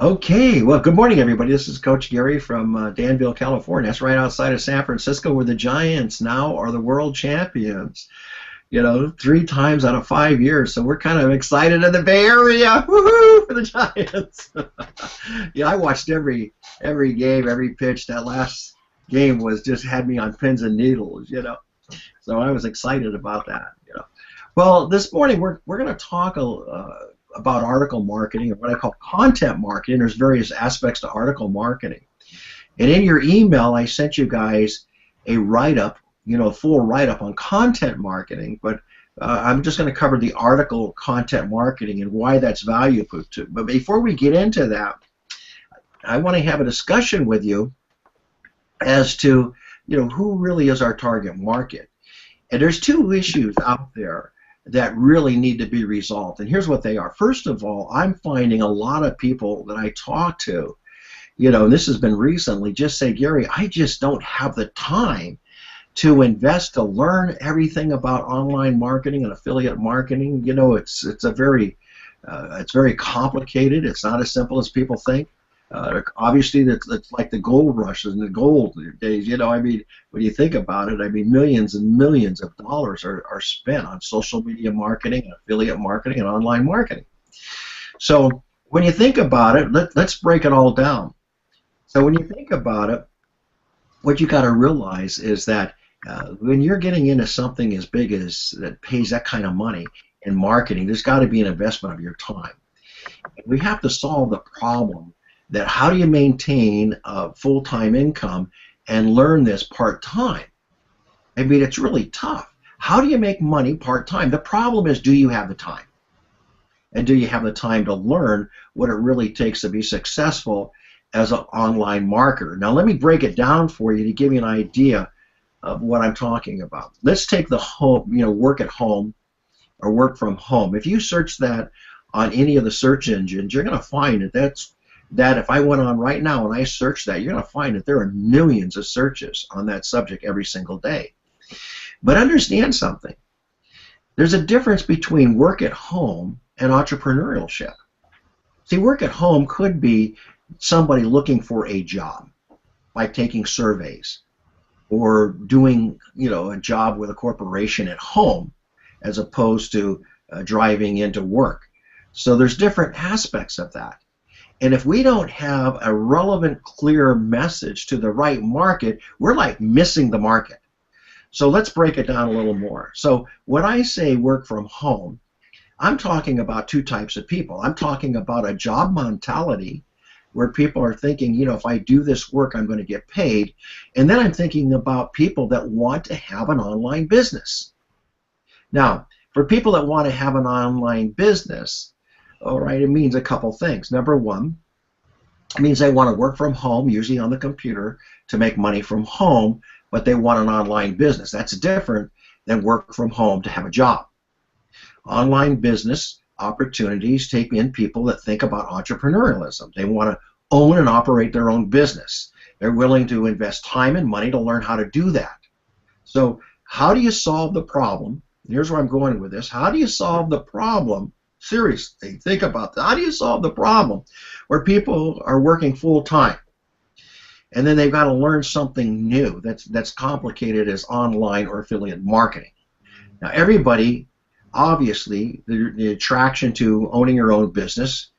Okay, well, good morning, everybody. This is Coach Gary from Danville, California. That's right outside of San Francisco, where the Giants now are the world champions. You know, 3 times out of 5 years. So we're kind of excited in the Bay Area. Woohoo for the Giants! Yeah, I watched every game, every pitch. That last game was just had me on pins and needles. So I was excited about that. Well, this morning we're going to talk about article marketing, or what I call content marketing. There's various aspects to article marketing. And in your email, I sent you guys a write-up, a full write-up on content marketing, but I'm just going to cover the article content marketing and why that's valuable to. But before we get into that, I want to have a discussion with you as to, who really is our target market. And there's two issues out there that really need to be resolved. And here's what they are. First of all, I'm finding a lot of people that I talk to, and this has been recently, just say, Gary, I just don't have the time to invest to learn everything about online marketing and affiliate marketing. It's very complicated. It's not as simple as people think. Obviously, it's like the gold rushes and the gold days. When you think about it, millions and millions of dollars are spent on social media marketing, and affiliate marketing, and online marketing. So when you think about it, let's break it all down. So when you think about it, what you got to realize is that when you're getting into something as big as that pays that kind of money in marketing, there's got to be an investment of your time. We have to solve the problem that how do you maintain a full-time income and learn this part-time? It's really tough. How do you make money part-time? The problem is, do you have the time? And do you have the time to learn what it really takes to be successful as an online marketer? Now let me break it down for you to give you an idea of what I'm talking about. Let's take the home, work at home or work from home. If you search that on any of the search engines, you're going to find that if I went on right now and I search that, you're going to find that there are millions of searches on that subject every single day. But understand something. There's a difference between work at home and entrepreneurship. See, work at home could be somebody looking for a job by taking surveys or doing, a job with a corporation at home as opposed to driving into work. So there's different aspects of that. And if we don't have a relevant, clear message to the right market, we're like missing the market. So let's break it down a little more. So when I say work from home, I'm talking about two types of people. I'm talking about a job mentality where people are thinking, if I do this work, I'm going to get paid. And then I'm thinking about people that want to have an online business. Now, for people that want to have an online business, all right, it means a couple things. Number one, it means they want to work from home, usually on the computer, to make money from home, but they want an online business. That's different than work from home to have a job. Online business opportunities take in people that think about entrepreneurialism. They want to own and operate their own business. They're willing to invest time and money to learn how to do that. So how do you solve the problem? Here's where I'm going with this. How do you solve the problem? Seriously, think about that. How do you solve the problem where people are working full-time and then they've got to learn something new that's complicated as online or affiliate marketing? Now, everybody, obviously, the attraction to owning your own business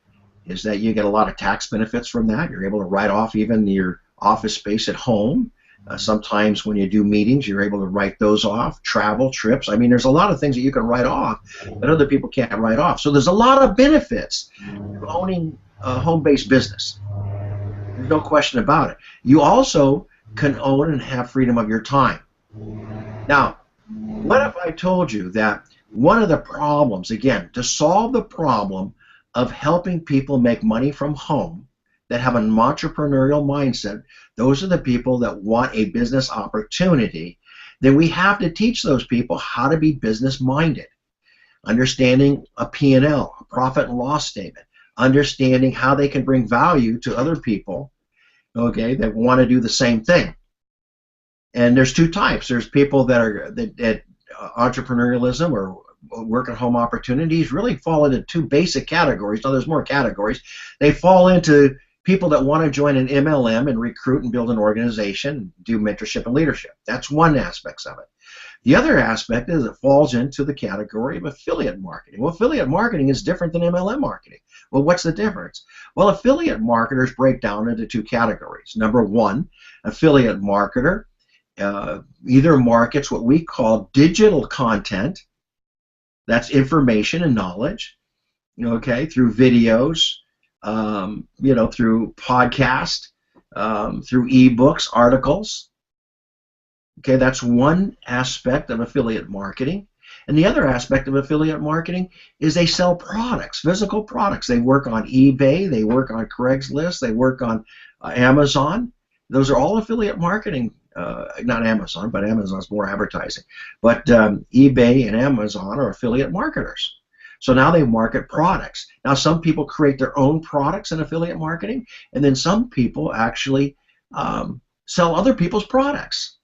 is that you get a lot of tax benefits from that. You're able to write off even your office space at home. Sometimes when you do meetings, you're able to write those off. Travel, trips. There's a lot of things that you can write off that other people can't write off. So there's a lot of benefits to owning a home-based business. There's no question about it. You also can own and have freedom of your time. Now, what if I told you that one of the problems, again, to solve the problem of helping people make money from home that have an entrepreneurial mindset, those are the people that want a business opportunity, then we have to teach those people how to be business-minded, understanding a P&L, a profit and loss statement, understanding how they can bring value to other people, okay, that want to do the same thing. And there's two types. There's people that are that entrepreneurialism or work at home opportunities really fall into two basic categories. Now there's more categories. They fall into people that want to join an MLM and recruit and build an organization, do mentorship and leadership. That's one aspect of it. The other aspect is it falls into the category of affiliate marketing. Well, affiliate marketing is different than MLM marketing. Well, what's the difference? Well, affiliate marketers break down into two categories. Number one, affiliate marketer either markets what we call digital content, that's information and knowledge, okay, through videos, through podcast, through ebooks, articles. Okay, that's one aspect of affiliate marketing. And the other aspect of affiliate marketing is they sell products, physical products. They work on eBay, they work on Craigslist, they work on Amazon. Those are all affiliate marketing. Not Amazon, but Amazon's more advertising. But eBay and Amazon are affiliate marketers. So now they market products. Now some people create their own products in affiliate marketing, and then some people actually sell other people's products.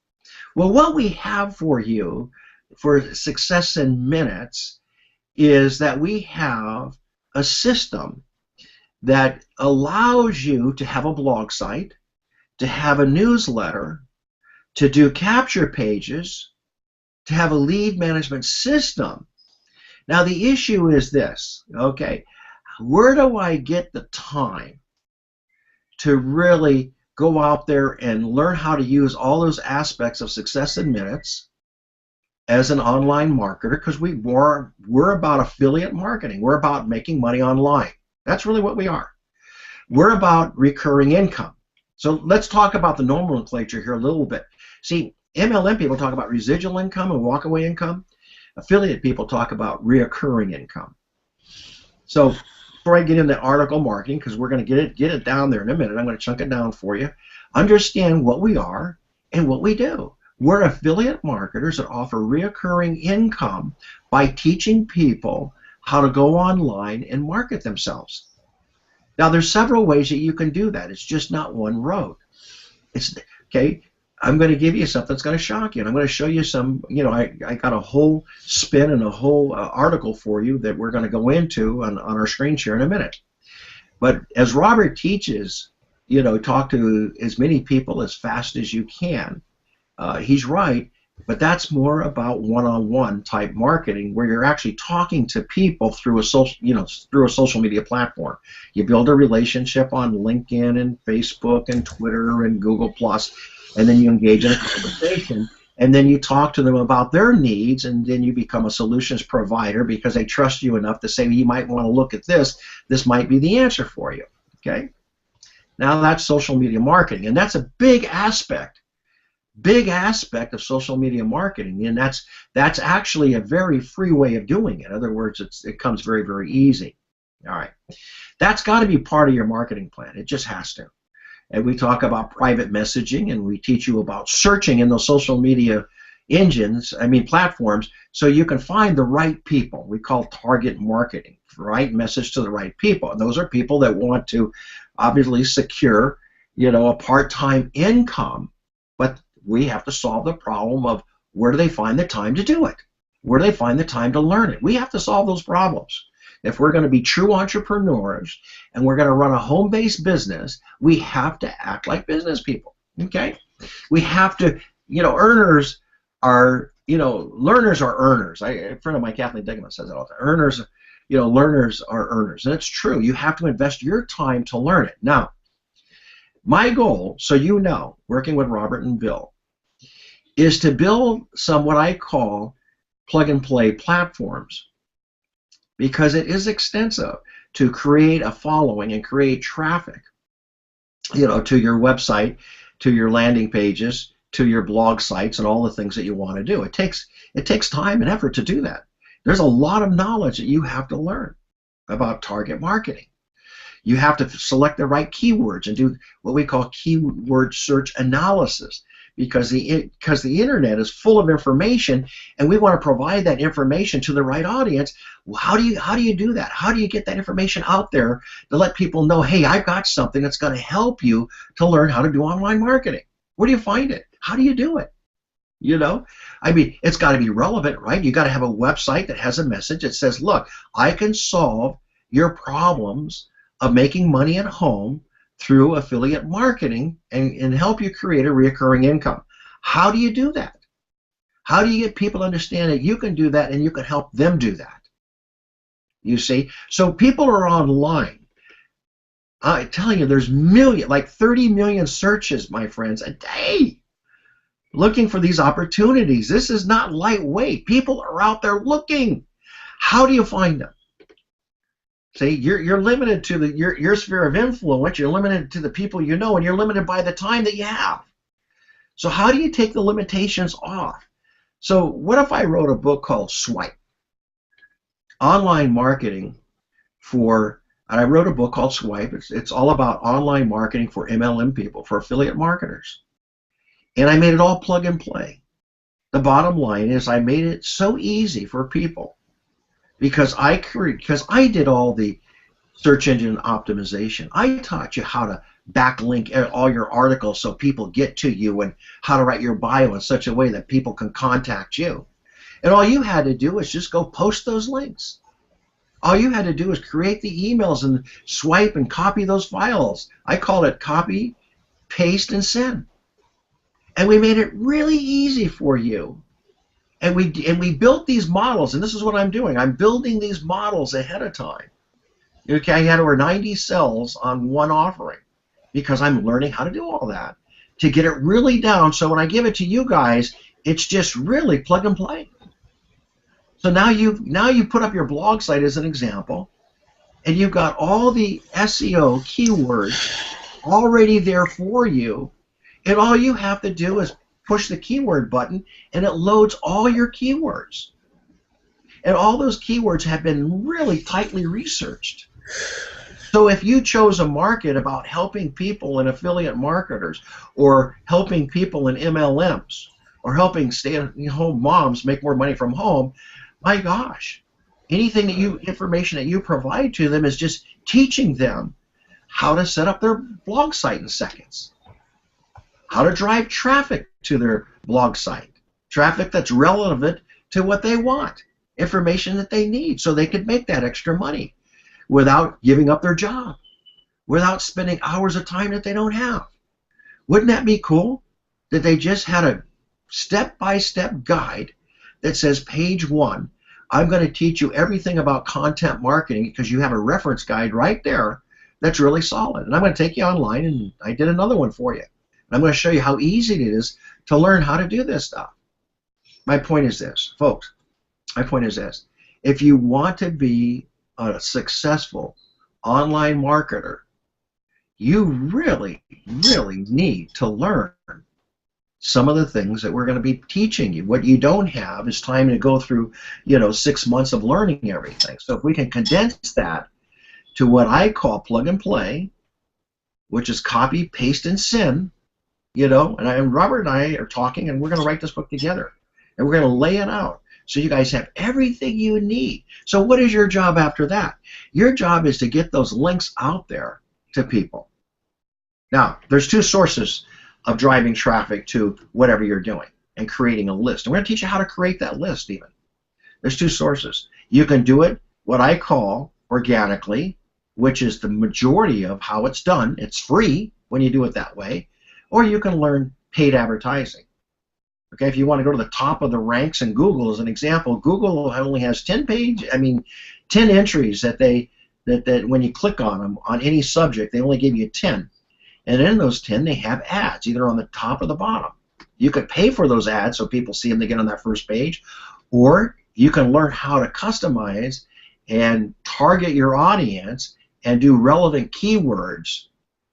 Well, what we have for you for Success in Minutes is that we have a system that allows you to have a blog site, to have a newsletter, to do capture pages, to have a lead management system. Now the issue is this, okay, where do I get the time to really go out there and learn how to use all those aspects of Success in Minutes as an online marketer? Because we're about affiliate marketing. We're about making money online. That's really what we are. We're about recurring income. So let's talk about the nomenclature here a little bit. See, MLM people talk about residual income and walkaway income. Affiliate people talk about reoccurring income. So before I get into article marketing, because we're going to get it down there in a minute, I'm going to chunk it down for you. Understand what we are and what we do. We're affiliate marketers that offer reoccurring income by teaching people how to go online and market themselves. Now, there's several ways that you can do that. It's just not one road. Okay. I'm going to give you something that's going to shock you, and I'm going to show you some, I got a whole spin and a whole article for you that we're going to go into on our screen share in a minute. But as Robert teaches, talk to as many people as fast as you can. He's right, but that's more about one-on-one type marketing where you're actually talking to people through a social media platform. You build a relationship on LinkedIn and Facebook and Twitter and Google+. And then you engage in a conversation, and then you talk to them about their needs, and then you become a solutions provider because they trust you enough to say, well, you might want to look at this. This might be the answer for you. Okay? Now that's social media marketing, and that's a big aspect of social media marketing, and that's actually a very free way of doing it. In other words, it comes very, very easy. All right. That's got to be part of your marketing plan. It just has to. And we talk about private messaging, and we teach you about searching in those social media platforms, so you can find the right people. We call target marketing, right message to the right people. And those are people that want to obviously secure, a part-time income, but we have to solve the problem of where do they find the time to do it? Where do they find the time to learn it? We have to solve those problems. If we're going to be true entrepreneurs and we're going to run a home-based business, we have to act like business people, okay? We have to, learners are earners. A friend of mine, Kathleen Dignan, says that all the time. Learners are earners, and it's true. You have to invest your time to learn it. Now, my goal, so working with Robert and Bill, is to build some what I call plug-and-play platforms, because it is extensive to create a following and create traffic, to your website, to your landing pages, to your blog sites, and all the things that you want to do. It takes time and effort to do that. There's a lot of knowledge that you have to learn about target marketing. You have to select the right keywords and do what we call keyword search analysis, because the internet is full of information, and we want to provide that information to the right audience. Well, how do you do that? How do you get that information out there to let people know, hey, I've got something that's going to help you to learn how to do online marketing? Where do you find it? How do you do it? You know, I mean, it's got to be relevant, right? You got to have a website that has a message that says, look, I can solve your problems of making money at home through affiliate marketing and help you create a recurring income. How do you do that? How do you get people to understand that you can do that and you can help them do that? You see? So people are online. I tell you, there's like 30 million searches, my friends, a day looking for these opportunities. This is not lightweight. People are out there looking. How do you find them? See, you're limited to your sphere of influence. You're limited to the people you know, and you're limited by the time that you have. So how do you take the limitations off? So what if I wrote a book called Swipe? Online marketing and I wrote a book called Swipe. It's all about online marketing for MLM people, for affiliate marketers. And I made it all plug and play. The bottom line is I made it so easy for people because I did all the search engine optimization. I taught you how to backlink all your articles so people get to you, and how to write your bio in such a way that people can contact you. And all you had to do was just go post those links. All you had to do is create the emails and swipe and copy those files. I call it copy, paste, and send. And we made it really easy for you. And we built these models, and this is what I'm doing. I'm building these models ahead of time. Okay, I had over 90 cells on one offering because I'm learning how to do all that to get it really down. So when I give it to you guys, it's just really plug and play. So now you put up your blog site as an example, and you've got all the SEO keywords already there for you, and all you have to do is push the keyword button, and it loads all your keywords. And all those keywords have been really tightly researched. So if you chose a market about helping people and affiliate marketers, or helping people in MLMs, or helping stay-at-home moms make more money from home, my gosh, information that you provide to them is just teaching them how to set up their blog site in seconds, how to drive traffic to their blog site, traffic that's relevant to what they want, information that they need so they could make that extra money without giving up their job, without spending hours of time that they don't have. Wouldn't that be cool? That they just had a step-by-step guide that says, page 1, I'm going to teach you everything about content marketing, because you have a reference guide right there that's really solid. And I'm going to take you online, and I did another one for you. And I'm going to show you how easy it is to learn how to do this stuff. My point is this, folks. My point is this. If you want to be a successful online marketer, you really, really need to learn some of the things that we're going to be teaching you. What you don't have is time to go through, 6 months of learning everything. So if we can condense that to what I call plug and play, which is copy, paste, and send, and Robert and I are talking, and we're going to write this book together, and we're going to lay it out so you guys have everything you need. So what is your job after that? Your job is to get those links out there to people. Now, there's two sources of driving traffic to whatever you're doing and creating a list. And we're going to teach you how to create that list even. There's two sources. You can do it what I call organically, which is the majority of how it's done. It's free when you do it that way. Or you can learn paid advertising. Okay, if you want to go to the top of the ranks in Google as an example, Google only has 10 entries that when you click on them on any subject, they only give you 10. And in those 10, they have ads, either on the top or the bottom. You could pay for those ads so people see them to get on that first page, or you can learn how to customize and target your audience and do relevant keywords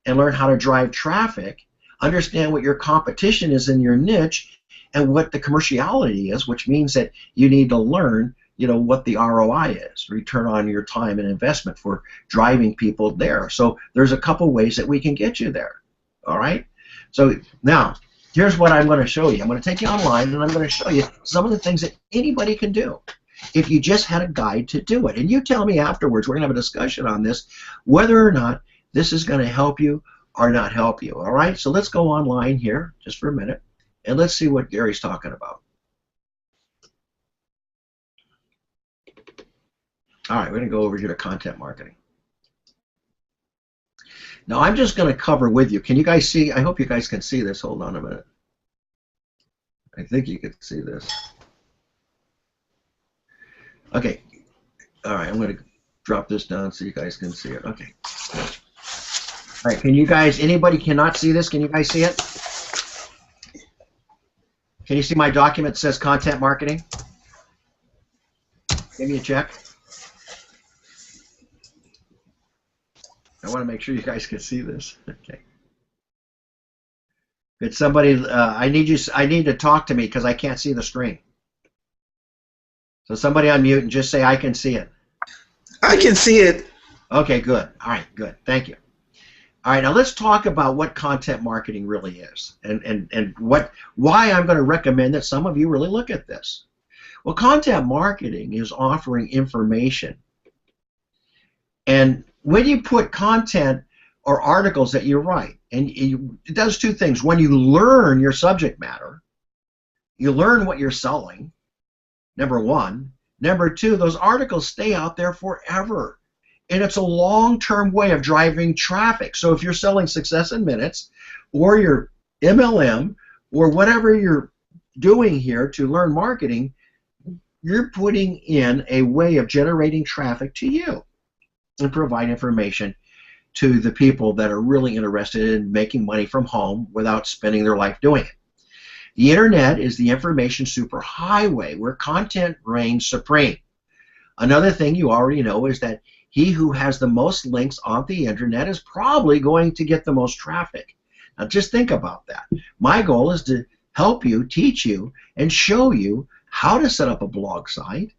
and learn how to drive traffic, understand what your competition is in your niche and what the commerciality is, which means that you need to learn what the ROI is, return on your time and investment for driving people there. So there's a couple ways that we can get you there. All right? So now, here's what I'm going to show you. I'm going to take you online, and I'm going to show you some of the things that anybody can do if you just had a guide to do it. And you tell me afterwards, we're going to have a discussion on this, whether or not this is going to help you or not help you. All right? So let's go online here just for a minute. and let's see what Gary's talking about. All right, we're going to go over here to content marketing. Now, I'm just going to cover with you. Can you guys see? I hope you guys can see this. Hold on a minute. I think you can see this. Okay. All right, I'm going to drop this down so you guys can see it. Okay. All right, can you guys, anybody cannot see this? Can you guys see it? Can you see my document that says content marketing? Give me a check. I want to make sure you guys can see this. Okay. Could somebody? I need to talk to me because I can't see the screen. So somebody unmute and just say I can see it. I can see it. Okay, good. All right, good. Thank you. All right, now let's talk about what content marketing really is, and why I'm going to recommend that some of you really look at this. Well, content marketing is offering information, and when you put content or articles that you write, and it does two things. One, you learn your subject matter. You learn what you're selling, number one. Number two, those articles stay out there forever. And it's a long-term way of driving traffic. So if you're selling Success in Minutes or your MLM or whatever you're doing here to learn marketing, you're putting in a way of generating traffic to you and provide information to the people that are really interested in making money from home without spending their life doing it. The internet is the information superhighway where content reigns supreme. Another thing you already know is that he who has the most links on the internet is probably going to get the most traffic. Now just think about that. My goal is to help you, teach you, and show you how to set up a blog site,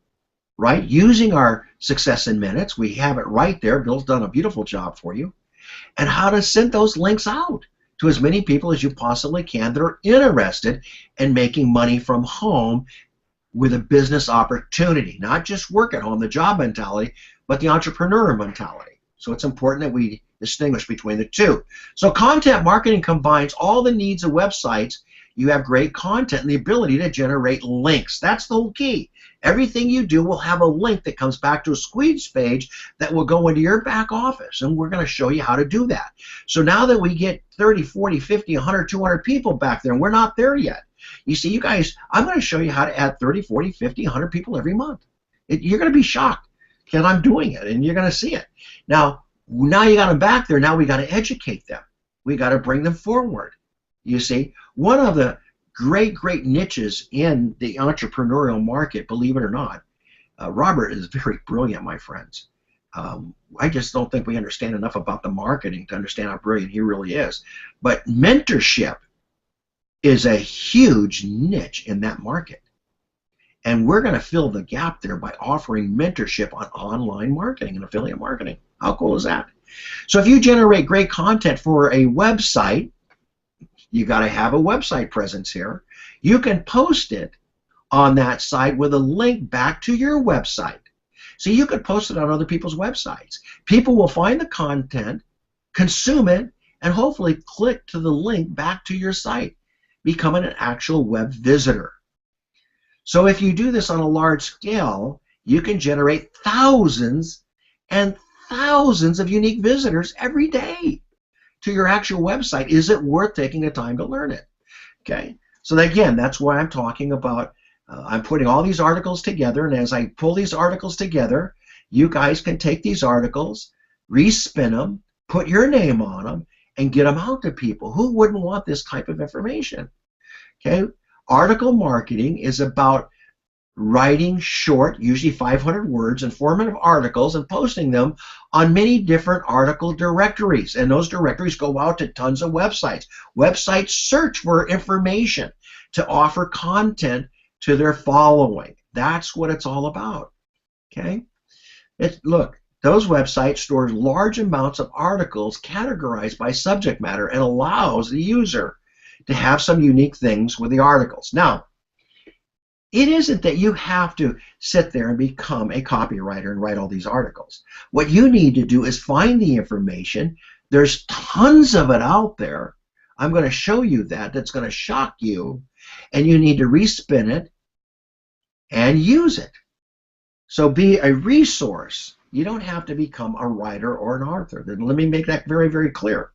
right? Using our Success in Minutes. We have it right there. Bill's done a beautiful job for you. And how to send those links out to as many people as you possibly can that are interested in making money from home with a business opportunity. Not just work at home, the job mentality, but the entrepreneur mentality. So it's important that we distinguish between the two. So content marketing combines all the needs of websites. You have great content and the ability to generate links. That's the whole key. Everything you do will have a link that comes back to a squeeze page that will go into your back office, and we're going to show you how to do that. So now that we get 30, 40, 50, 100, 200 people back there, and we're not there yet. You see, you guys, I'm going to show you how to add 30, 40, 50, 100 people every month. You're going to be shocked because I'm doing it, and you're going to see it. Now you got them back there. Now we got to educate them. We got to bring them forward. You see, one of the great niches in the entrepreneurial market, believe it or not, Robert is very brilliant, my friends. I just don't think we understand enough about the marketing to understand how brilliant he really is. But mentorship is a huge niche in that market. And we're going to fill the gap there by offering mentorship on online marketing and affiliate marketing. How cool is that? So if you generate great content for a website, you got to have a website presence here. You can post it on that site with a link back to your website. So you could post it on other people's websites. People will find the content, consume it, and hopefully click to the link back to your site, becoming an actual web visitor. So if you do this on a large scale, you can generate thousands and thousands of unique visitors every day to your actual website. Is it worth taking the time to learn it? Okay, so again, that's why I'm talking about. I'm putting all these articles together, and as I pull these articles together, you guys can take these articles, respin them, put your name on them, and get them out to people. Who wouldn't want this type of information? Okay, article marketing is about writing short, usually 500 words, informative articles and posting them on many different article directories. And those directories go out to tons of websites. Websites search for information to offer content to their following. That's what it's all about. Okay? Look, those websites store large amounts of articles categorized by subject matter and allows the user to have some unique things with the articles. Now, it isn't that you have to sit there and become a copywriter and write all these articles. What you need to do is find the information. There's tons of it out there. I'm going to show you that. That's going to shock you. and you need to respin it and use it. So be a resource. You don't have to become a writer or an author. Then let me make that very, very clear.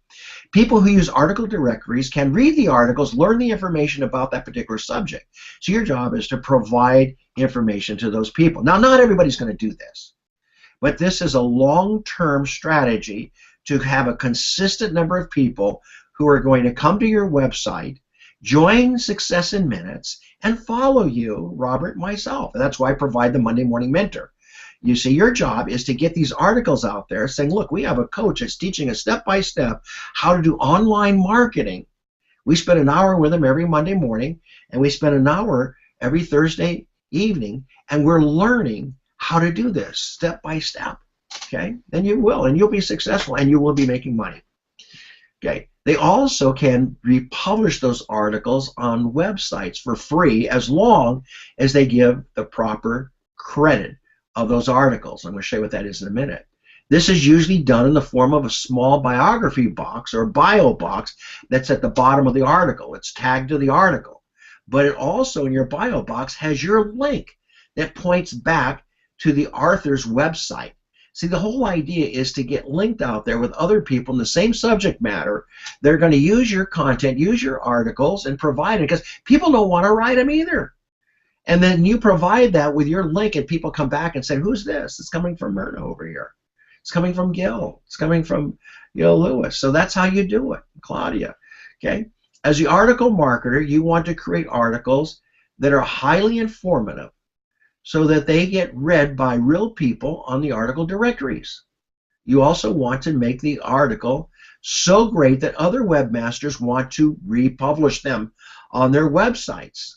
People who use article directories can read the articles, learn the information about that particular subject. So your job is to provide information to those people. Now, not everybody's going to do this, but this is a long-term strategy to have a consistent number of people who are going to come to your website, join Success in Minutes, and follow you, Robert, myself. And that's why I provide the Monday Morning Mentor. You see, your job is to get these articles out there saying, look, we have a coach that's teaching us step-by-step how to do online marketing. We spend an hour with them every Monday morning, and we spend an hour every Thursday evening, and we're learning how to do this step by step. Okay? And you will, and you'll be successful, and you will be making money. Okay? They also can republish those articles on websites for free as long as they give the proper credit of those articles. I'm going to show you what that is in a minute. This is usually done in the form of a small biography box or bio box that's at the bottom of the article. It's tagged to the article. But it also, in your bio box, has your link that points back to the author's website. See, the whole idea is to get linked out there with other people in the same subject matter. They're going to use your content, use your articles, and provide it, because people don't want to write them either. And then you provide that with your link, and people come back and say, who's this? It's coming from Myrna over here. It's coming from Gil. It's coming from, Lewis. So that's how you do it, Claudia. Okay? As the article marketer, you want to create articles that are highly informative so that they get read by real people on the article directories. You also want to make the article so great that other webmasters want to republish them on their websites.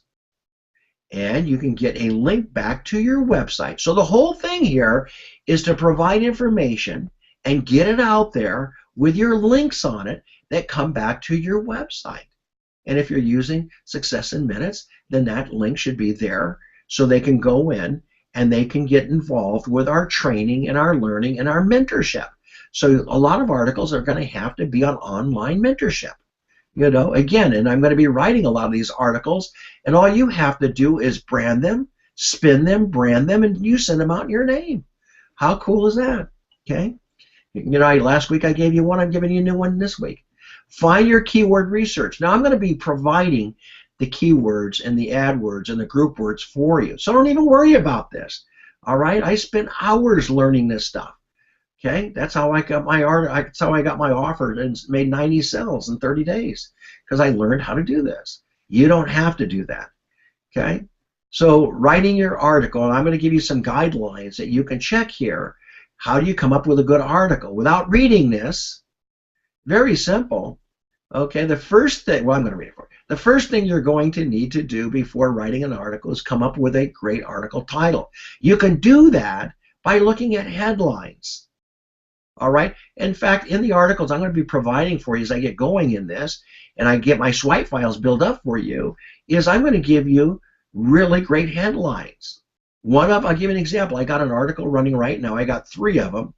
And you can get a link back to your website. So the whole thing here is to provide information and get it out there with your links on it that come back to your website. And if you're using Success in Minutes, then that link should be there so they can go in and they can get involved with our training and our learning and our mentorship. So a lot of articles are going to have to be on online mentorship. Again, and I'm going to be writing a lot of these articles, and all you have to do is brand them, spin them, brand them, and you send them out in your name. How cool is that? Okay? Last week I gave you one, I'm giving you a new one this week. Find your keyword research. Now I'm going to be providing the keywords and the AdWords and the group words for you. So don't even worry about this. All right? I spent hours learning this stuff. Okay, that's how I got my that's how I got my offer and made 90 sales in 30 days, because I learned how to do this. You don't have to do that. Okay, so writing your article, and I'm going to give you some guidelines that you can check here. How do you come up with a good article without reading this? Very simple. Okay, the first thing, well, I'm going to read it for you. The first thing you're going to need to do before writing an article is come up with a great article title. You can do that by looking at headlines. All right. In fact, in the articles I'm going to be providing for you as I get going in this, and I get my swipe files built up for you, is I'm going to give you really great headlines. I'll give you an example. I got an article running right now. I got 3 of them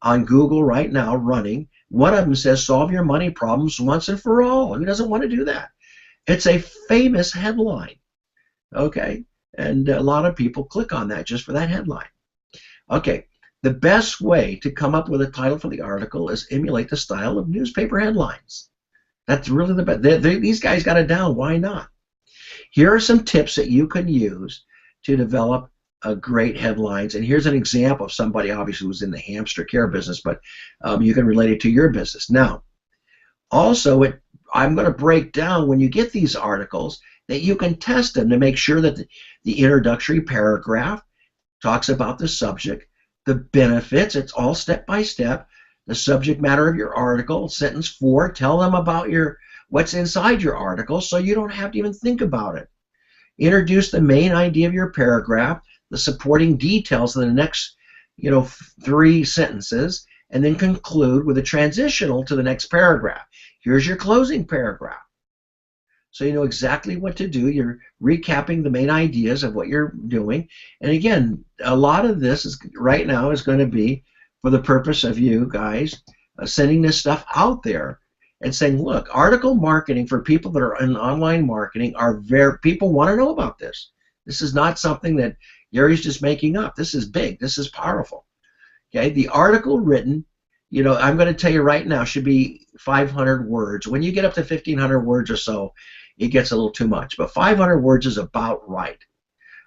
on Google right now running. One of them says, solve your money problems once and for all. Who doesn't want to do that? It's a famous headline. Okay. And a lot of people click on that just for that headline. Okay. The best way to come up with a title for the article is emulate the style of newspaper headlines. That's really the best. These guys got it down. Why not? Here are some tips that you can use to develop great headlines. And here's an example of somebody obviously who's in the hamster care business, but you can relate it to your business. Now, also, I'm going to break down when you get these articles that you can test them to make sure that the introductory paragraph talks about the subject, the benefits, it's all step by step, the subject matter of your article, sentence 4, tell them about what's inside your article so you don't have to even think about it. Introduce the main idea of your paragraph, the supporting details in the next 3 sentences, and then conclude with a transitional to the next paragraph. Here's your closing paragraph. So you know exactly what to do. You're recapping the main ideas of what you're doing. And again, a lot of this right now is going to be for the purpose of you guys sending this stuff out there. and saying, look, article marketing for people that are in online marketing people want to know about this. This is not something that Gary's just making up. This is big. This is powerful. Okay, the article written, I'm going to tell you right now, should be 500 words. When you get up to 1,500 words or so, it gets a little too much. But 500 words is about right.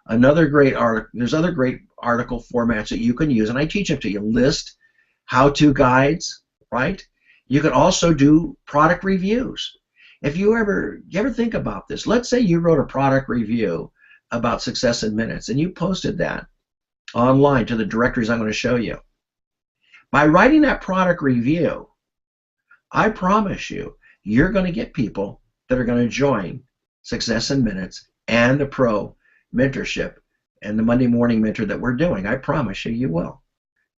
Another great article, there's other great article formats that you can use, and I teach them to you. List, how-to guides, right? You can also do product reviews. If you ever think about this, let's say you wrote a product review about Success in Minutes, and you posted that online to the directories I'm going to show you. By writing that product review, I promise you, you're going to get people that are going to join Success in Minutes and the Pro Mentorship and the Monday Morning Mentor that we're doing. I promise you, you will.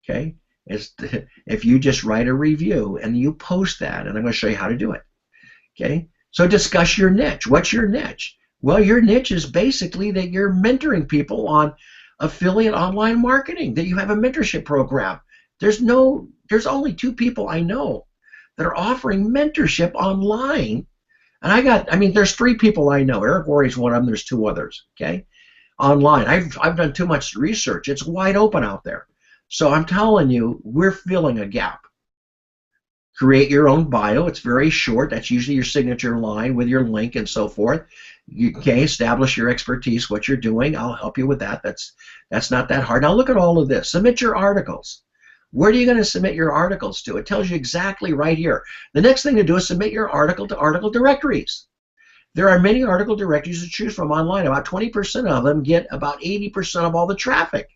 Okay? If you just write a review and you post that, and I'm going to show you how to do it. Okay? So discuss your niche. What's your niche? Well, your niche is basically that you're mentoring people on affiliate online marketing, that you have a mentorship program. There's only 2 people I know that are offering mentorship online. And there's 3 people I know. Eric Worre's one of them. There's 2 others, okay? Online. I've done too much research. It's wide open out there. So I'm telling you, we're filling a gap. Create your own bio. It's very short. That's usually your signature line with your link and so forth. You can establish your expertise, what you're doing. I'll help you with that. That's not that hard. Now look at all of this. Submit your articles. Where are you going to submit your articles to? It tells you exactly right here. The next thing to do is submit your article to article directories. There are many article directories to choose from online. About 20% of them get about 80% of all the traffic.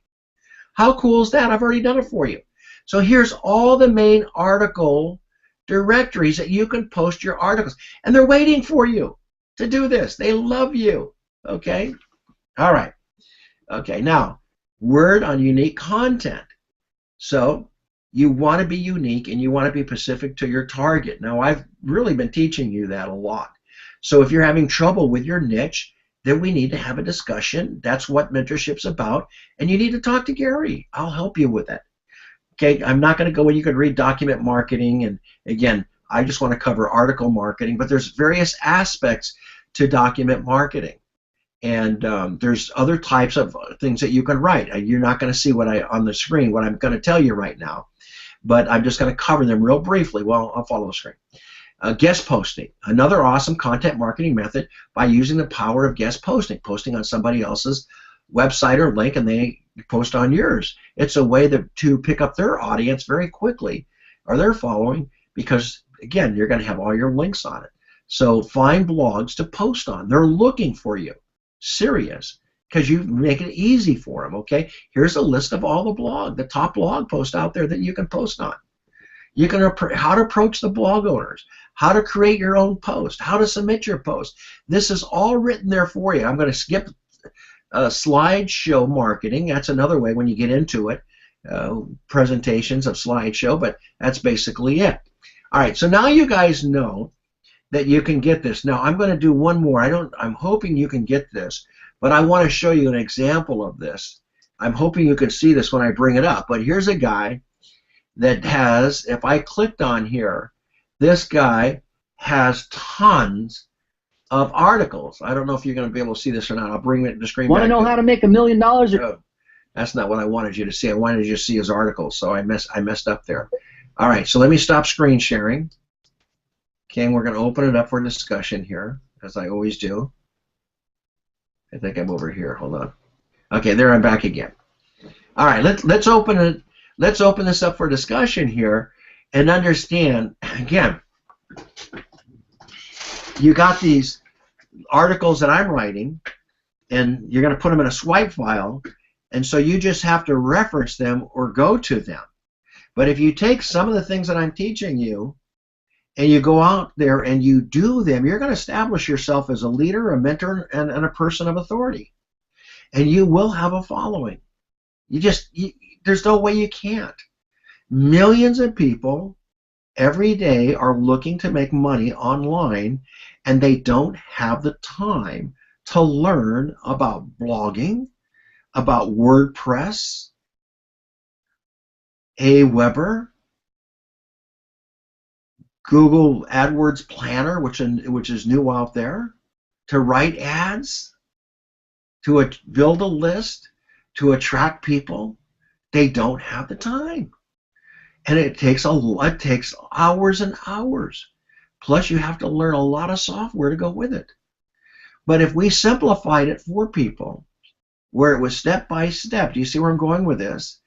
How cool is that? I've already done it for you. So here's all the main article directories that you can post your articles. And they're waiting for you to do this. They love you. Okay? All right. Okay, now, word on unique content. So you want to be unique and you want to be specific to your target. Now, I've really been teaching you that a lot. So if you're having trouble with your niche, then we need to have a discussion. That's what mentorship's about. And you need to talk to Gary. I'll help you with it. Okay, I'm not going to go in. You can read document marketing. And again, I just want to cover article marketing. But there's various aspects to document marketing. And there's other types of things that you can write. You're not going to see on the screen what I'm going to tell you right now, but I'm just going to cover them real briefly. Well, I'll follow the screen. Guest posting, another awesome content marketing method by using the power of guest posting on somebody else's website or link, and they post on yours. It's a way to pick up their audience very quickly, or their following, because again, you're going to have all your links on it. So find blogs to post on. They're looking for you. Serious, because you make it easy for them. Okay, here's a list of all the top blog posts out there that you can post on. You can how to approach the blog owners, how to create your own post, how to submit your post. This is all written there for you. I'm going to skip slideshow marketing. That's another way when you get into it, presentations of slideshow, but that's basically it. All right, so now you guys know that you can get this. Now I'm going to do one more. I'm hoping you can get this, but I want to show you an example of this. I'm hoping you can see this when I bring it up, but here's a guy that has, if I clicked on here, this guy has tons of articles. I don't know if you're going to be able to see this or not. I'll bring it to the screen. Want to know how to make $1 million? Oh, that's not what I wanted you to see. I wanted you to see his articles, so I messed up there. All right, so let me stop screen sharing. Okay, and we're going to open it up for discussion here, as I always do. I think I'm over here. Hold on. Okay, there I'm back again. All right, let's open it. Let's open this up for discussion here, and understand again. You got these articles that I'm writing, and you're going to put them in a swipe file, and so you just have to reference them or go to them. But if you take some of the things that I'm teaching you, and you go out there and you do them, you're going to establish yourself as a leader, a mentor, and a person of authority. And you will have a following. There's no way you can't. Millions of people every day are looking to make money online, and they don't have the time to learn about blogging, about WordPress, Aweber, Google AdWords Planner, which is new out there, to write ads, to build a list, to attract people. They don't have the time, and it takes hours and hours. Plus, you have to learn a lot of software to go with it. But if we simplified it for people, where it was step by step, do you see where I'm going with this?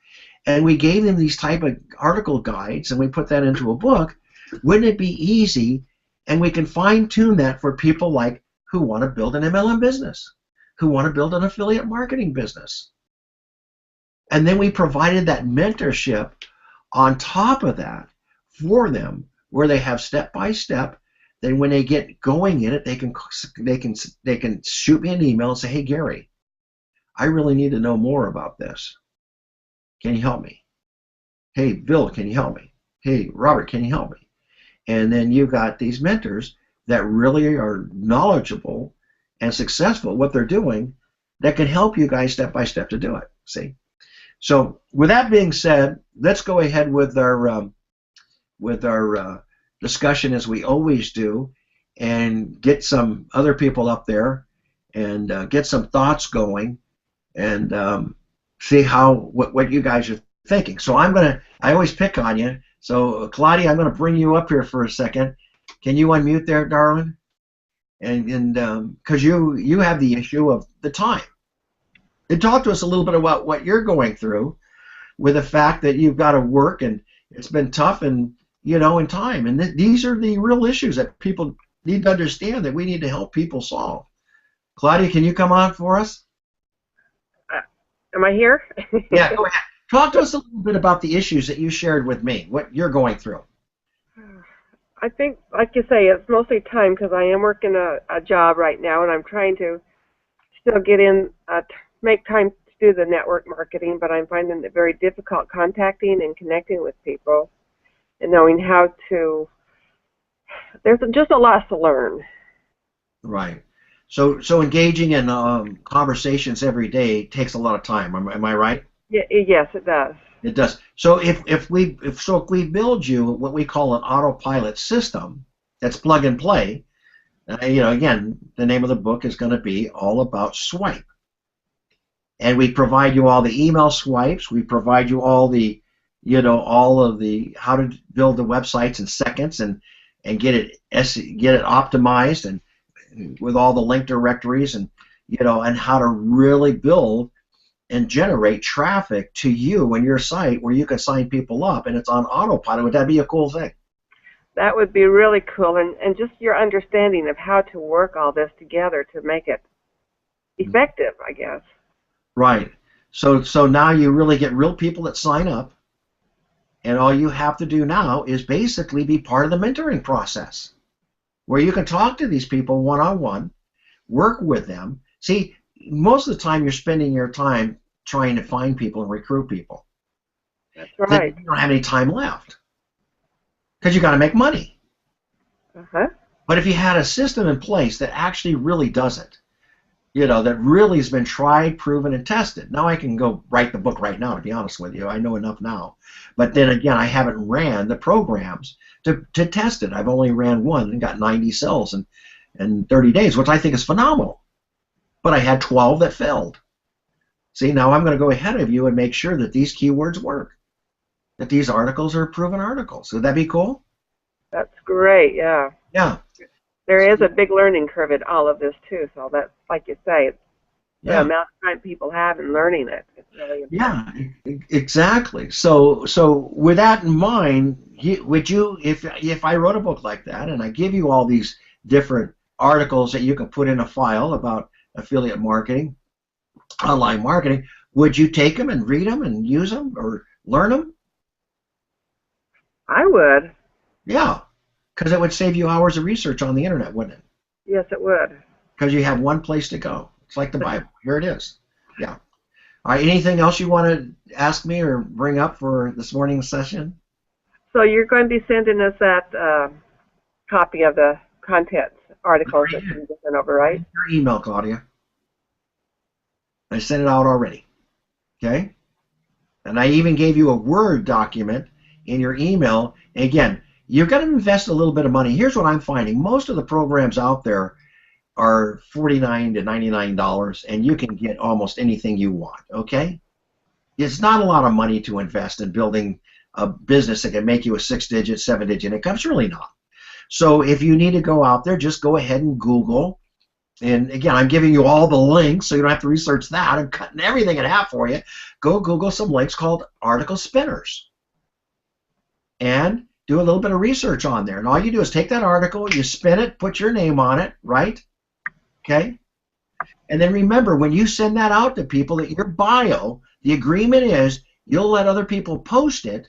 And we gave them these type of article guides, and we put that into a book. Wouldn't it be easy? And we can fine tune that for people like who want to build an MLM business, who want to build an affiliate marketing business. And then we provided that mentorship on top of that for them, where they have step by step. Then when they get going in it, they can shoot me an email and say, "Hey Gary, I really need to know more about this. Can you help me? Hey Bill, can you help me? Hey Robert, can you help me?" And then you've got these mentors that really are knowledgeable and successful at what they're doing that can help you guys step by step to do it. See? So with that being said, let's go ahead with our discussion as we always do, and get some other people up there and get some thoughts going, and see what you guys are thinking. So I always pick on you. So Claudia, I'm going to bring you up here for a second. Can you unmute there, darling? And because you have the issue of the time. And talk to us a little bit about what you're going through with the fact that you've got to work and it's been tough, and in time. And these are the real issues that people need to understand, that we need to help people solve. Claudia, can you come on for us? Am I here? Yeah, go ahead. Talk to us a little bit about the issues that you shared with me, what you're going through. I think, like you say, it's mostly time, because I am working a job right now, and I'm trying to still get in, make time to do the network marketing, but I'm finding it very difficult contacting and connecting with people and knowing how to. There's just a lot to learn. Right. So engaging in conversations every day takes a lot of time. Am I right? Yeah, yes, it does. It does. So if we build you what we call an autopilot system that's plug and play, again, the name of the book is going to be all about swipe. And we provide you all the email swipes. We provide you all the, all of the how to build the websites in seconds and get it optimized, and with all the link directories, and and how to really build and generate traffic to you and your site where you can sign people up and it's on autopilot. Would that be a cool thing? That would be really cool, and just your understanding of how to work all this together to make it effective, I guess. Right. So now you really get real people that sign up, and all you have to do now is basically be part of the mentoring process, where you can talk to these people one-on-one, work with them. See, most of the time you're spending your time trying to find people and recruit people. That's right. You don't have any time left because you got to make money. Uh-huh. But if you had a system in place that actually really does it, that really has been tried, proven, and tested. Now I can go write the book right now, to be honest with you. I know enough now. But then again, I haven't ran the programs to test it. I've only ran one and got 90 sales in 30 days, which I think is phenomenal. But I had 12 that failed. See, now I'm going to go ahead of you and make sure that these keywords work, that these articles are proven articles. Would that be cool? That's great, yeah. Yeah. There is a big learning curve in all of this, too, so that's, like you say, the amount of time people have in learning it. It's really important. Yeah, exactly. So with that in mind, would you, if I wrote a book like that and I give you all these different articles that you can put in a file about affiliate marketing, online marketing, would you take them and read them and use them or learn them? I would. Yeah, because it would save you hours of research on the internet, wouldn't it? Yes, it would. Because you have one place to go. It's like the Bible. Here it is. Yeah. All right, anything else you want to ask me or bring up for this morning's session? So you're going to be sending us that copy of the content articles that you sent over, right? Your email, Claudia. I sent it out already. Okay? And I even gave you a Word document in your email. And again, you've got to invest a little bit of money. Here's what I'm finding. Most of the programs out there are $49 to $99, and you can get almost anything you want, okay? It's not a lot of money to invest in building a business that can make you a 6-digit, 7-digit income. It's really not. So if you need to go out there, just go ahead and Google. And again, I'm giving you all the links, so you don't have to research that. I'm cutting everything in half for you. Go Google some links called article spinners. And do a little bit of research on there. And all you do is take that article, you spin it, put your name on it, right? Okay? And then remember, when you send that out to people, that your bio, the agreement is you'll let other people post it,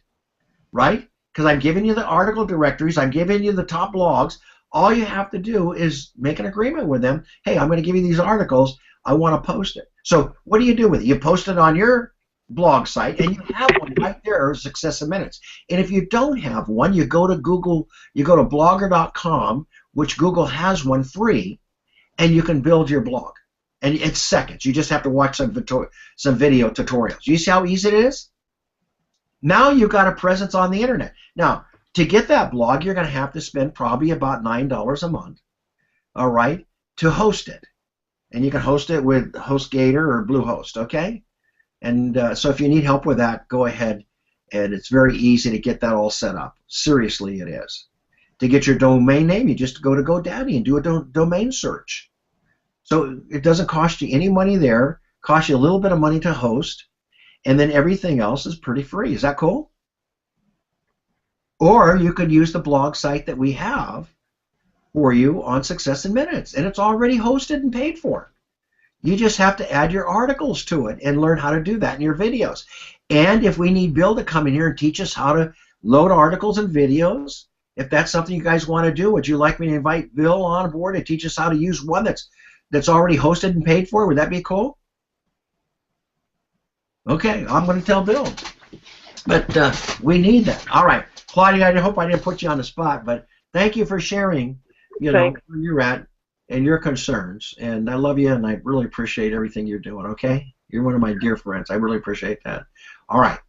right? Because I'm giving you the article directories, I'm giving you the top blogs. All you have to do is make an agreement with them. Hey, I'm going to give you these articles. I want to post it. So what do you do with it? You post it on your blog site, and you have one right there, Success in Minutes. And if you don't have one, you go to Google, you go to blogger.com, which Google has one free, and you can build your blog. And it's seconds. You just have to watch some video tutorials. You see how easy it is? Now you've got a presence on the internet. Now, to get that blog, you're going to have to spend probably about $9 a month, all right, to host it. And you can host it with HostGator or Bluehost, okay? And so if you need help with that, go ahead, and it's very easy to get that all set up. Seriously, it is. To get your domain name, you just go to GoDaddy and do a domain search. So it doesn't cost you any money there, costs you a little bit of money to host, and then everything else is pretty free. Is that cool? Or you could use the blog site that we have for you on Success in Minutes, and it's already hosted and paid for. You just have to add your articles to it and learn how to do that in your videos. And if we need Bill to come in here and teach us how to load articles and videos, if that's something you guys want to do, would you like me to invite Bill on board to teach us how to use one that's already hosted and paid for? Would that be cool? Okay, I'm going to tell Bill. But we need that. All right. Claudia, I hope I didn't put you on the spot, but thank you for sharing, where you're at and your concerns. And I love you, and I really appreciate everything you're doing, okay? You're one of my dear friends. I really appreciate that. All right.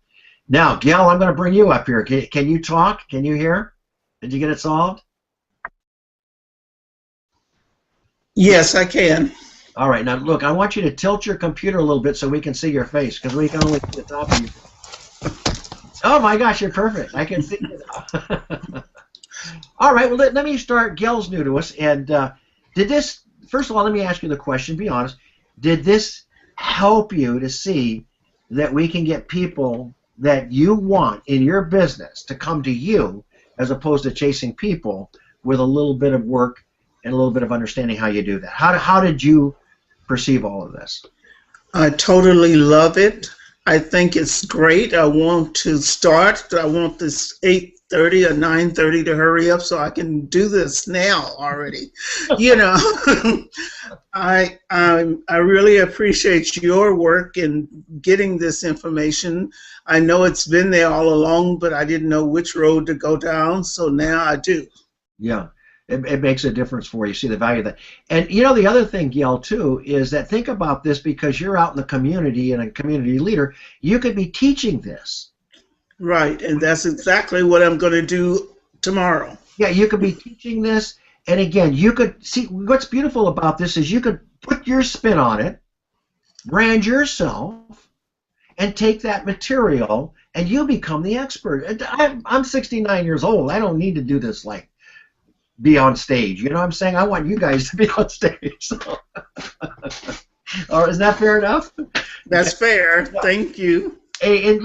Now, Gail, I'm going to bring you up here. Can you talk? Can you hear? Did you get it solved? Yes, I can. All right. Now, look, I want you to tilt your computer a little bit so we can see your face, because we can only see the top of you. Oh, my gosh, you're perfect. I can see you now. All right. Well, let me start. Gail's new to us. And did this, first of all, let me ask you the question. Be honest. Did this help you to see that we can get people that you want in your business to come to you as opposed to chasing people with a little bit of work and a little bit of understanding how you do that? How did you perceive all of this? I totally love it. I think it's great. I want to start. I want this 8:30 or 9:30 to hurry up so I can do this now already. I really appreciate your work in getting this information. I know it's been there all along, but I didn't know which road to go down, so now I do. Yeah. It makes a difference for you. See the value of that. And the other thing, Gail, too, is that think about this, because you're out in the community and a community leader, you could be teaching this. Right, and that's exactly what I'm going to do tomorrow. Yeah, you could be teaching this, and again, you could see what's beautiful about this is you could put your spin on it, brand yourself, and take that material, and you become the expert. I'm 69 years old. I don't need to do this be on stage. You know what I'm saying? I want you guys to be on stage. So. Or is that fair enough? That's fair. Thank you. And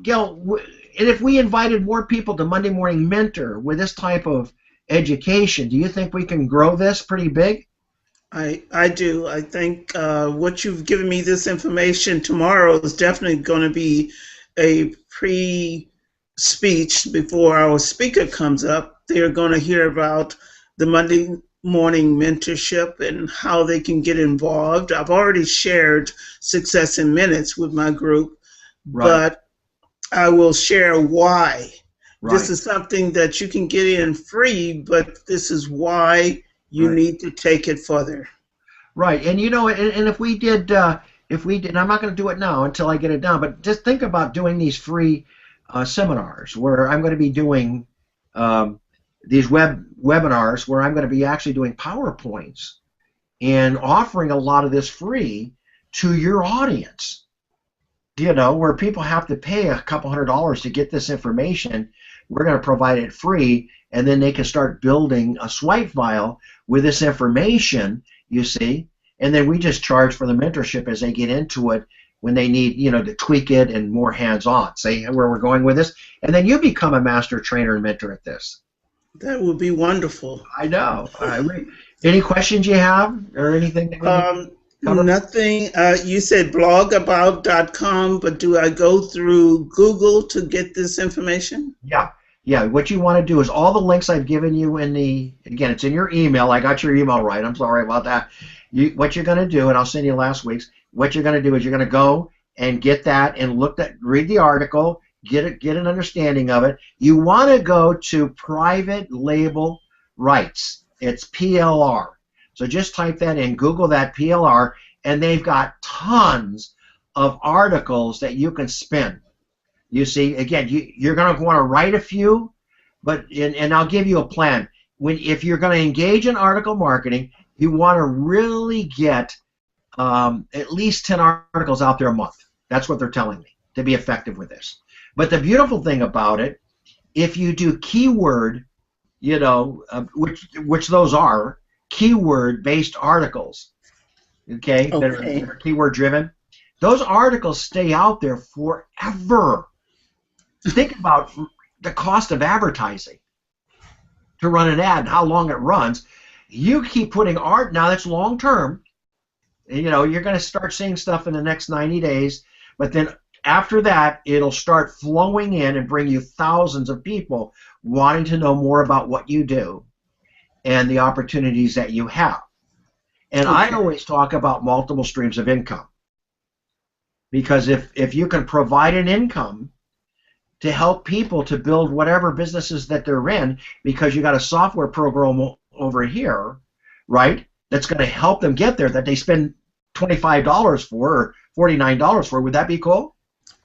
Gail, and if we invited more people to Monday Morning Mentor with this type of education, do you think we can grow this pretty big? I do. I think what you've given me this information tomorrow is definitely going to be a pre-speech before our speaker comes up. They're going to hear about the Monday Morning Mentorship and how they can get involved. I've already shared Success in Minutes with my group, right, but I will share why. Right. This is something that you can get in free, but this is why you need to take it further. Right, and and if we did, and I'm not going to do it now until I get it down, but just think about doing these free seminars where I'm going to be doing these webinars where I'm going to be actually doing PowerPoints and offering a lot of this free to your audience. You know, where people have to pay a couple $100 to get this information, we're going to provide it free, and then they can start building a swipe file with this information, you see, and then we just charge for the mentorship as they get into it when they need, you know, to tweak it and more hands-on. See where we're going with this? And then you become a master trainer and mentor at this. That would be wonderful. I know. Any questions you have or anything? Nothing. You said blogabout.com, but do I go through Google to get this information? Yeah. What you want to do is all the links I've given you again, it's in your email. I got your email right. I'm sorry about that. What you're going to do, and I'll send you last week's, what you're going to do is you're going to go and get that and read the article, get an understanding of it. You want to go to private label rights. It's PLR. So just type that in, Google that PLR, and they've got tons of articles that you can spin. You see, again, you're going to want to write a few, and I'll give you a plan. If you're going to engage in article marketing, you want to really get at least 10 articles out there a month. That's what they're telling me to be effective with this. But the beautiful thing about it, if you do keyword, you know, which those are, keyword-based articles, okay, that are keyword-driven, those articles stay out there forever. Think about the cost of advertising to run an ad and how long it runs. You keep putting art, now that's long-term. You know, you're going to start seeing stuff in the next 90 days, but then after that, it'll start flowing in and bring you thousands of people wanting to know more about what you do and the opportunities that you have. And I always talk about multiple streams of income, because if you can provide an income to help people to build whatever businesses that they're in, because you got a software program over here, right, that's going to help them get there, that they spend $25 for or $49 for, would that be cool?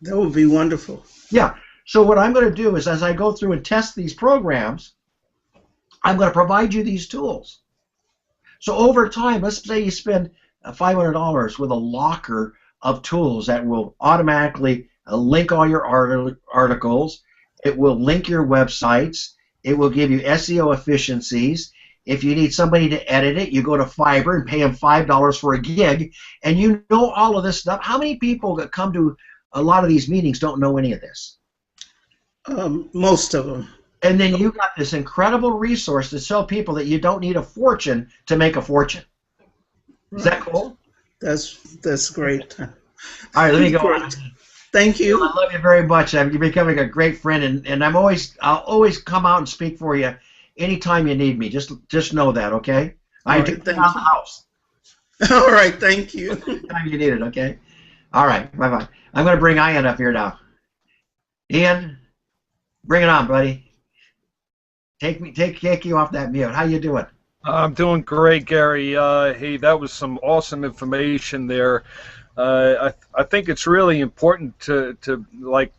That would be wonderful. Yeah. So what I'm going to do is, as I go through and test these programs, I'm going to provide you these tools. So over time, let's say you spend $500 with a locker of tools that will automatically link all your articles. It will link your websites. It will give you SEO efficiencies. If you need somebody to edit it, you go to Fiverr and pay them $5 for a gig, and you know all of this stuff. How many people that come to a lot of these meetings don't know any of this? Most of them. And then you got this incredible resource to tell people that you don't need a fortune to make a fortune. Is that cool? That's great. All right, let me go on. Thank you. I love you very much. You're becoming a great friend, and I'll always come out and speak for you anytime you need me. Just know that, okay? I do the house. All right, thank you. Anytime you need it, okay? All right, bye-bye. I'm going to bring Ian up here now. Ian, bring it on, buddy. Take you off that mute. How you doing? I'm doing great, Gary. Hey, that was some awesome information there. I think it's really important to like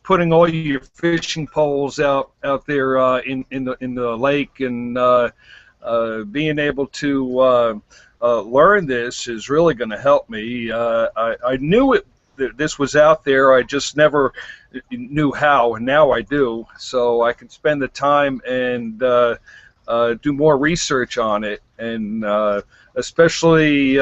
putting all your fishing poles out there in the lake, and being able to learn this is really going to help me. I knew this was out there. I just never knew how, and now I do. So I can spend the time and do more research on it, and especially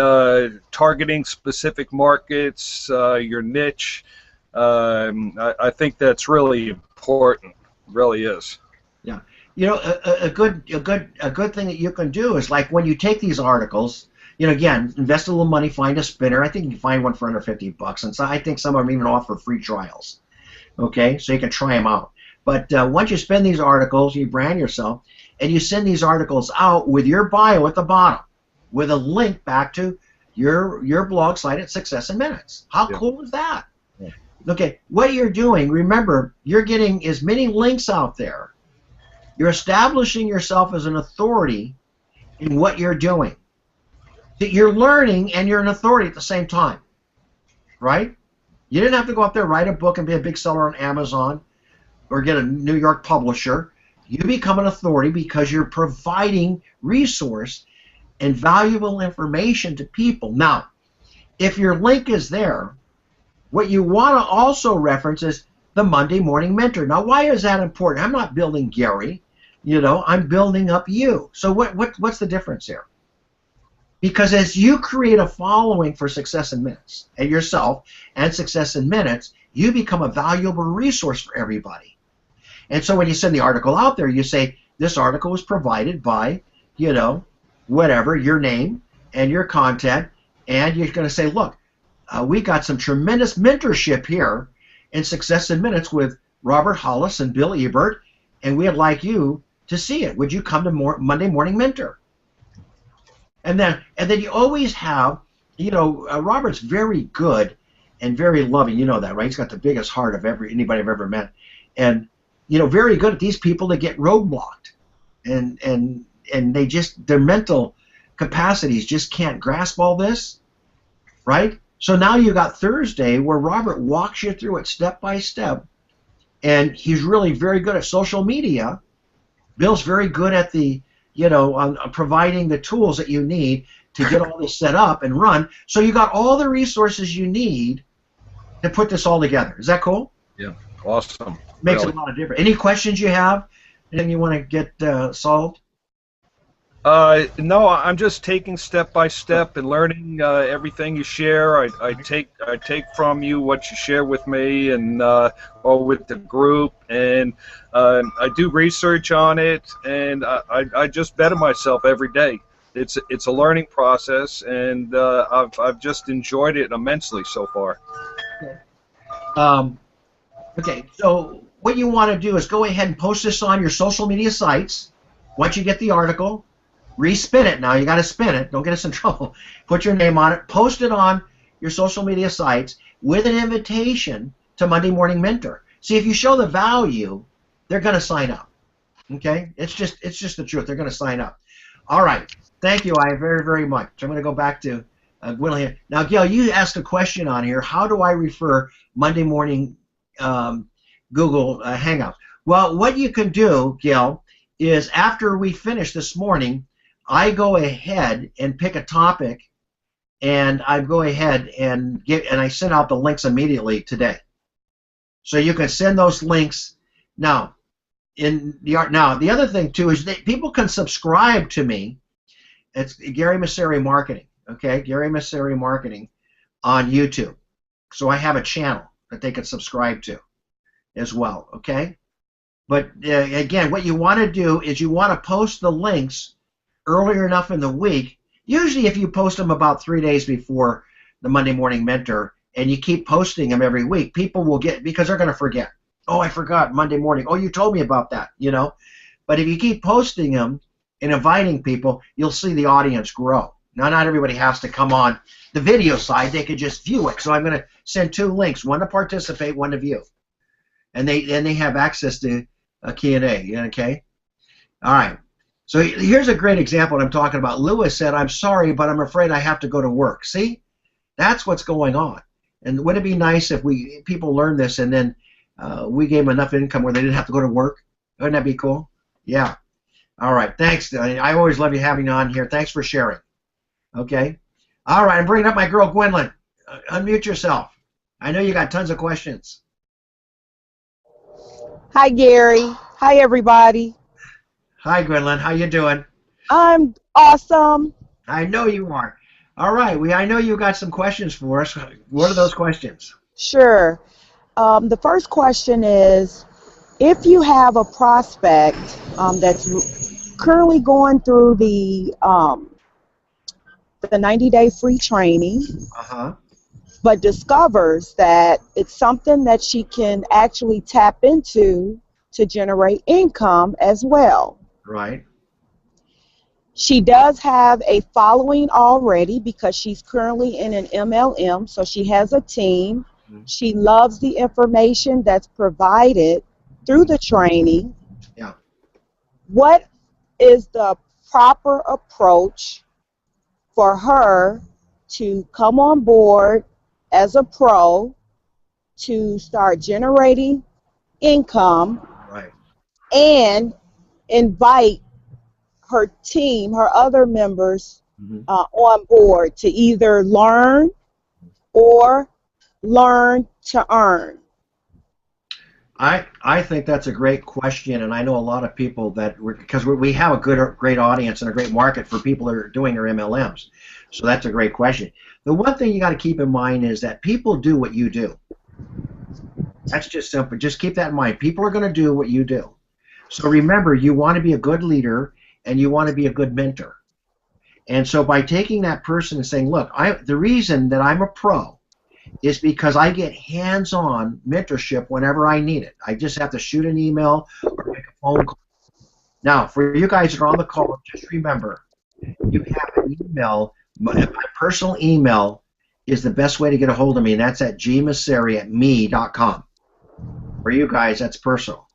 targeting specific markets, your niche. I think that's really important. It really is. Yeah. You know, a good thing that you can do is, like, when you take these articles, you know, again, invest a little money, find a spinner. I think you can find one for under $50, and so I think some of them even offer free trials. Okay, so you can try them out. But once you spend these articles, you brand yourself, and you send these articles out with your bio at the bottom, with a link back to your blog site at Success in Minutes. How cool is that? Yeah. Okay, what you're doing, remember, you're getting as many links out there. You're establishing yourself as an authority in what you're doing. That you're learning and you're an authority at the same time, right? You didn't have to go up there, write a book, and be a big seller on Amazon, or get a New York publisher. You become an authority because you're providing resource and valuable information to people. Now, if your link is there, what you want to also reference is the Monday Morning Mentor. Now, why is that important? I'm not building Gary, I'm building up you. So what's the difference here? Because as you create a following for Success in Minutes and yourself and Success in Minutes, you become a valuable resource for everybody. And so when you send the article out there, you say, this article was provided by, whatever, your name and your content, and you're going to say, look, we got some tremendous mentorship here in Success in Minutes with Robert Hollis and Bill Ebert, and we'd like you to see it. Would you come to Monday Morning Mentor? And then you always have, Robert's very good and very loving. You know that, right? He's got the biggest heart of anybody I've ever met, and very good at these people that get roadblocked, and they just, their mental capacities just can't grasp all this, right? So now you got Thursday where Robert walks you through it step by step, and he's really very good at social media. Bill's very good at the, on providing the tools that you need to get all this set up and run. So you got all the resources you need to put this all together. Is that cool? Yeah, awesome. Makes it a lot of difference. Any questions you have? Anything you want to get solved? No, I'm just taking step by step and learning everything you share. I take from you what you share with me and or with the group, and I do research on it, and I just better myself every day. It's a learning process, and I've just enjoyed it immensely so far. Okay, so what you want to do is go ahead and post this on your social media sites once you get the article. Respin it now. You got to spin it. Don't get us in trouble. Put your name on it. Post it on your social media sites with an invitation to Monday Morning Mentor. See, if you show the value, they're going to sign up. Okay? It's just the truth. They're going to sign up. All right. Thank you, I very, very much. I'm going to go back to Gwendolyn here. Now, Gail, you asked a question on here. How do I refer Monday Morning Google Hangouts? Well, what you can do, Gail, is after we finish this morning, I go ahead and pick a topic, and I go ahead and I send out the links immediately today. So you can send those links now. The other thing too is that people can subscribe to me. It's Gary Messeri Marketing, okay? Gary Messeri Marketing on YouTube. So I have a channel that they can subscribe to as well, okay? But again, what you want to do is you want to post the links earlier enough in the week. Usually if you post them about 3 days before the Monday Morning Mentor and you keep posting them every week, people will get, because they're going to forget. Oh, I forgot Monday morning. Oh, you told me about that, But if you keep posting them and inviting people, you'll see the audience grow. Now, not everybody has to come on the video side. They could just view it. So I'm going to send 2 links, one to participate, one to view. And they have access to a Q&A, okay? All right. So here's a great example what I'm talking about. Lewis said, I'm sorry, but I'm afraid I have to go to work. See? That's what's going on. And wouldn't it be nice if people learned this and then we gave them enough income where they didn't have to go to work? Wouldn't that be cool? Yeah. All right. Thanks. I always love you having you on here. Thanks for sharing. Okay. All right. I'm bringing up my girl, Gwendolyn. Unmute yourself. I know you got tons of questions. Hi, Gary. Hi, everybody. Hi, Gwendolyn. How you doing? I'm awesome. I know you are. All right. I know you got some questions for us. What are those questions? Sure. The first question is, if you have a prospect that's currently going through the 90-day free training, but discovers that it's something that she can actually tap into to generate income as well. Right. She does have a following already because she's currently in an MLM, so she has a team. She loves the information that's provided through the training. Yeah. What is the proper approach for her to come on board as a pro to start generating income? Right. And invite her team, her other members on board to either learn or learn to earn? I think that's a great question, and I know a lot of people that because we have a great audience and a great market for people that are doing their MLMs. So that's a great question. The one thing you got to keep in mind is that people do what you do. That's just simple. Just keep that in mind. People are going to do what you do. So remember, you want to be a good leader and you want to be a good mentor. And so by taking that person and saying, look, the reason that I'm a pro is because I get hands-on mentorship whenever I need it. I just have to shoot an email or make a phone call. Now, for you guys that are on the call, just remember, you have an email. My personal email is the best way to get a hold of me, and that's at gmasseri@me.com. For you guys, that's personal.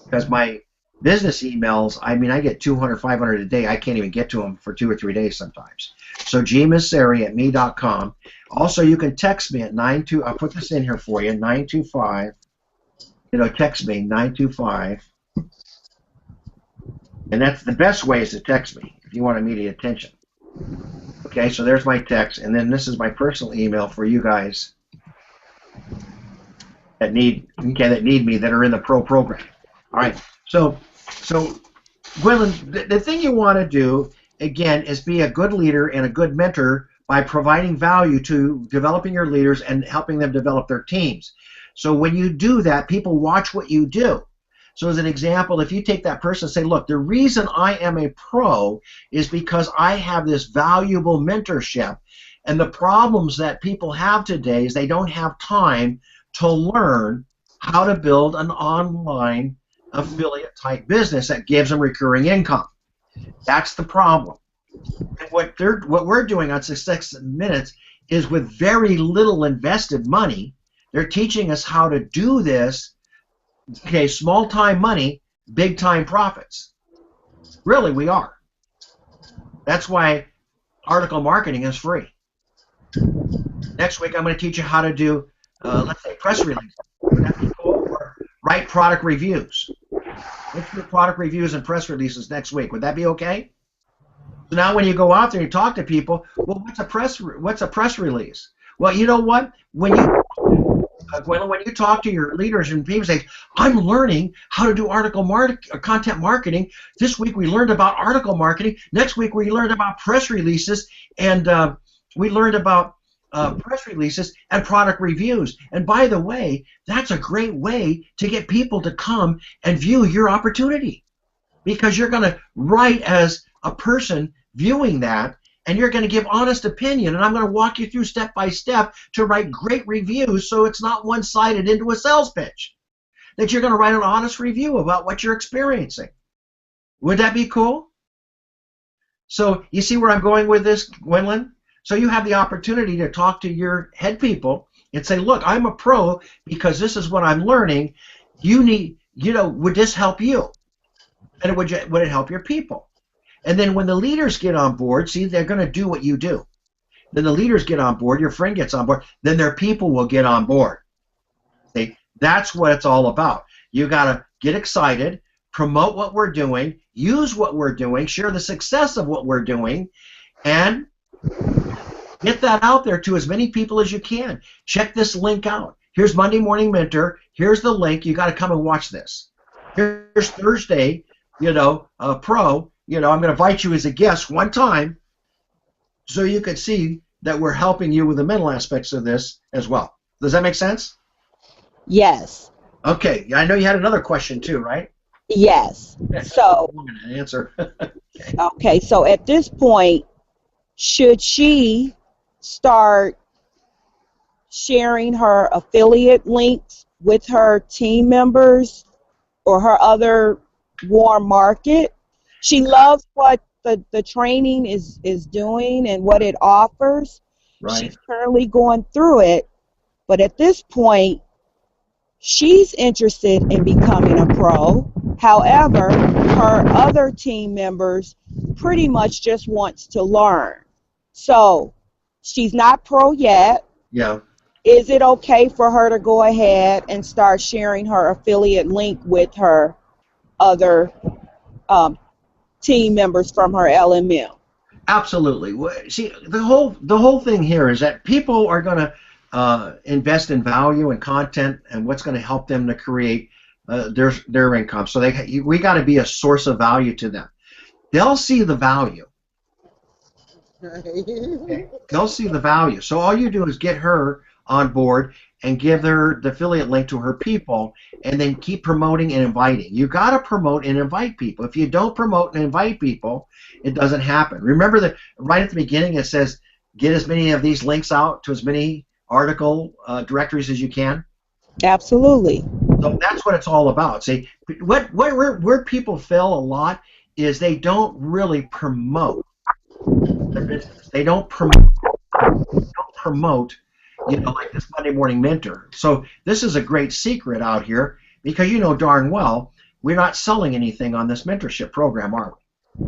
Because my business emails, I mean, I get 200, 500 a day. I can't even get to them for 2 or 3 days sometimes. So gmasseri@me.com. Also, you can text me at 92. I'll put this in here for you. 925. Text me 925. And that's the best way is to text me if you want immediate attention. Okay, so there's my text, and then this is my personal email for you guys that need me, that are in the pro program. All right. So Gwendolyn, the thing you want to do again is be a good leader and a good mentor by providing value to developing your leaders and helping them develop their teams. So when you do that, people watch what you do. So as an example, if you take that person and say, look, the reason I am a pro is because I have this valuable mentorship, and the problems that people have today is they don't have time to learn how to build an online affiliate type business that gives them recurring income. That's the problem. And what we're doing on Success in Minutes is with very little invested money, they're teaching us how to do this. Okay, small time money, big time profits. Really, we are. That's why article marketing is free. Next week, I'm going to teach you how to do, let's say, press releases. Would that be cool? Or write product reviews. Let's do product reviews and press releases next week. Would that be okay? So now, when you go out there and you talk to people, well, what's a press release? Well, you know what? When you talk to your leaders and people say, I'm learning how to do content marketing. This week we learned about article marketing. Next week we learned about press releases, and we learned about press releases and product reviews. And by the way, that's a great way to get people to come and view your opportunity, because you're going to write as a person viewing that, and you're going to give honest opinion, and I'm going to walk you through step by step to write great reviews so it's not one-sided into a sales pitch, that you're going to write an honest review about what you're experiencing. Would that be cool? So you see where I'm going with this, Gwendolyn? So you have the opportunity to talk to your head people and say, look, I'm a pro because this is what I'm learning. Would this help you? And would it help your people? And then when the leaders get on board, see, they're going to do what you do. Then the leaders get on board, your friend gets on board, then their people will get on board. See, that's what it's all about. You got to get excited, promote what we're doing, use what we're doing, share the success of what we're doing, and get that out there to as many people as you can. Check this link out. Here's Monday Morning Mentor. Here's the link. You got to come and watch this. Here's Thursday, Pro. I'm going to invite you as a guest one time so you can see that we're helping you with the mental aspects of this as well. Does that make sense? Yes. Okay. I know you had another question too, right? Yes. So, I'm going to answer. okay. So at this point, should she start sharing her affiliate links with her team members or her other warm market? She loves what the training is doing and what it offers. Right. She's currently going through it, but at this point, she's interested in becoming a pro. However, her other team members pretty much just wants to learn. So she's not pro yet. Yeah. Is it okay for her to go ahead and start sharing her affiliate link with her other um, team members from her LMM. Absolutely. See, the whole thing here is that people are going to invest in value and content and what's going to help them to create their income. So we got to be a source of value to them. They'll see the value. Okay? They'll see the value. So all you do is get her on board and give her the affiliate link to her people, and then keep promoting and inviting. You got to promote and invite people. If you don't promote and invite people, it doesn't happen. Remember that right at the beginning it says get as many of these links out to as many article directories as you can. Absolutely. So that's what it's all about. See, where people fail a lot is they don't really promote their business. They don't promote, like this Monday Morning Mentor. So this is a great secret out here, because you know darn well we're not selling anything on this mentorship program, are we?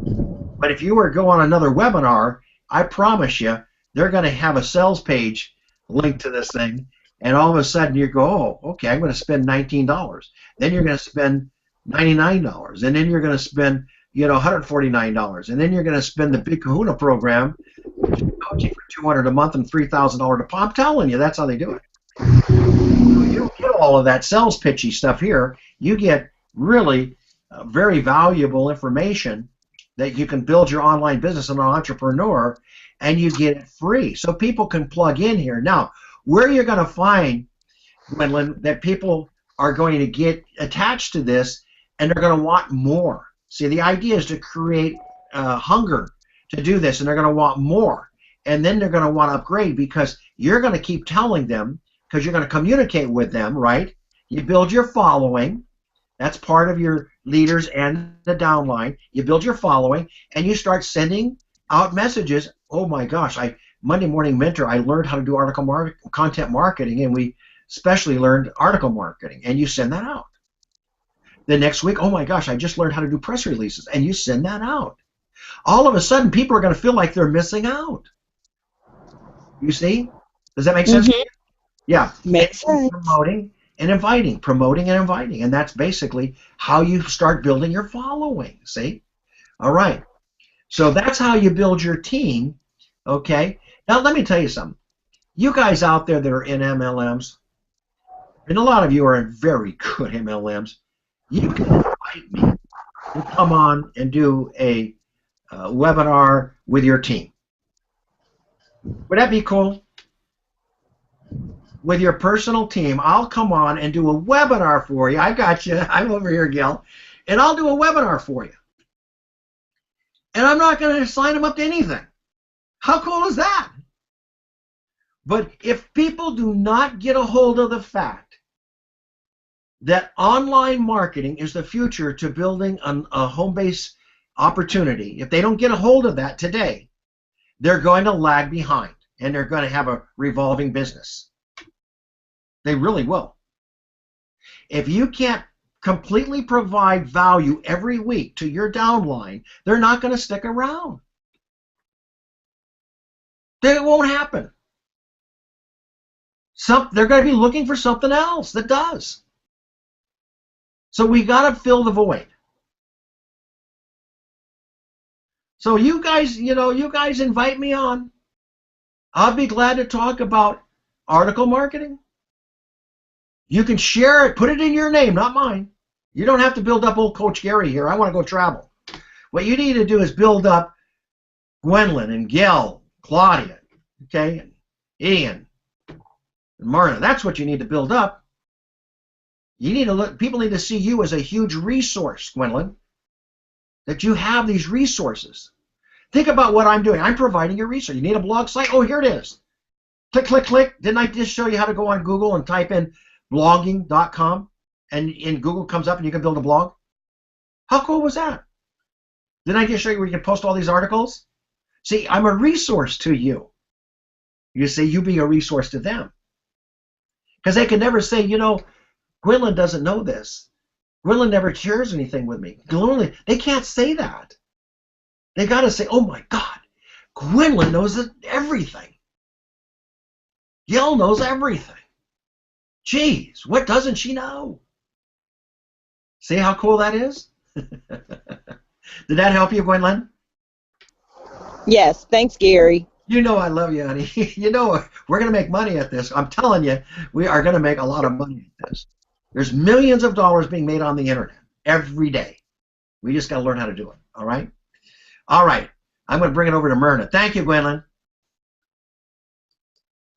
But if you were to go on another webinar, I promise you they're going to have a sales page linked to this thing, and all of a sudden you go, oh, okay, I'm going to spend $19. Then you're going to spend $99, and then you're going to spend $149, and then you're going to spend the Big Kahuna program, which is coaching for $200 a month and $3,000 deposit. I'm telling you, that's how they do it. You don't get all of that sales pitchy stuff here. You get really very valuable information that you can build your online business as an entrepreneur, and you get it free. So people can plug in here. Now, where you're going to find, Gwendolyn, that people are going to get attached to this, and they're going to want more. See, the idea is to create hunger to do this, and they're going to want more. And then they're going to want to upgrade, because you're going to keep telling them, because you're going to communicate with them, right? You build your following. That's part of your leaders and the downline. You build your following, and you start sending out messages. Oh my gosh, Monday Morning Mentor, I learned how to do content marketing, and we especially learned article marketing, and you send that out. The next week, oh my gosh, I just learned how to do press releases, and you send that out. All of a sudden, people are going to feel like they're missing out. You see? Does that make sense? Mm-hmm. Yeah. Makes sense. Promoting and inviting, and that's basically how you start building your following. See? All right. So that's how you build your team. Okay. Now let me tell you something. You guys out there that are in MLMs, and a lot of you are in very good MLMs, you can invite me to come on and do a webinar with your team. Would that be cool? With your personal team, I'll come on and do a webinar for you. I got you. I'm over here, Gil. And I'll do a webinar for you. And I'm not going to sign them up to anything. How cool is that? But if people do not get a hold of the fact that online marketing is the future to building a home-based opportunity, if they don't get a hold of that today, they're going to lag behind, and they're going to have a revolving business. They really will. If you can't completely provide value every week to your downline, they're not going to stick around. It won't happen. They're going to be looking for something else that does. So we got to fill the void. So you guys invite me on. I'll be glad to talk about article marketing. You can share it, put it in your name, not mine. You don't have to build up old Coach Gary here. I want to go travel. What you need to do is build up Gwendolyn and Gail, Claudia, okay, and Ian, and Marna. That's what you need to build up. You need to look. People need to see you as a huge resource, Gwendolyn. That you have these resources. Think about what I'm doing. I'm providing a resource. You need a blog site? Oh, here it is. Click, click, click. Didn't I just show you how to go on Google and type in blogging.com, and in Google comes up and you can build a blog? How cool was that? Didn't I just show you where you can post all these articles? See, I'm a resource to you. You say you be a resource to them. Because they can never say, Gwendolyn doesn't know this. Gwendolyn never shares anything with me. They can't say that. They got to say, oh my God, Gwendolyn knows everything. Gail knows everything. Geez, what doesn't she know? See how cool that is? Did that help you, Gwendolyn? Yes, thanks, Gary. You know I love you, honey. You know we're going to make money at this. I'm telling you, we are going to make a lot of money at this. There's millions of dollars being made on the internet every day. We just got to learn how to do it, all right? All right. I'm going to bring it over to Myrna. Thank you, Gwendolyn.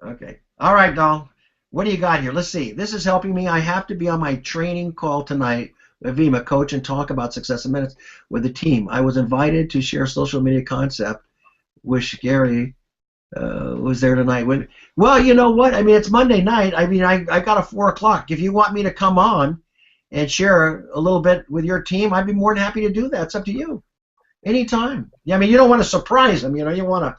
Okay. All right, doll. What do you got here? Let's see. This is helping me. I have to be on my training call tonight with Vima, coach, and talk about Success in Minutes with the team. I was invited to share social media concept. Wish Gary was there tonight. Well, you know what? I mean, it's Monday night. I mean, I got a 4 o'clock. If you want me to come on and share a little bit with your team, I'd be more than happy to do that. It's up to you. Anytime. Yeah, I mean, you don't want to surprise them. You know, you want to.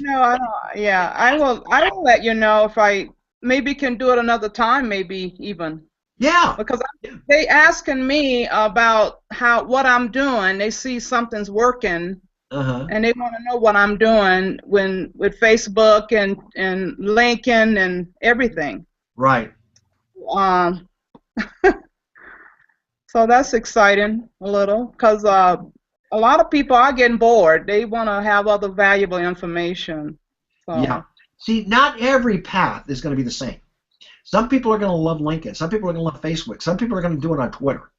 No, I don't. Yeah, I will let you know if I maybe can do it another time, maybe even. Yeah. Because they asking me about what I'm doing. They see something's working, and they want to know what I'm doing with Facebook and LinkedIn and everything. Right. So that's exciting a little because a lot of people are getting bored. They want to have other valuable information. So. Yeah. See, not every path is going to be the same. Some people are going to love LinkedIn. Some people are going to love Facebook. Some people are going to do it on Twitter.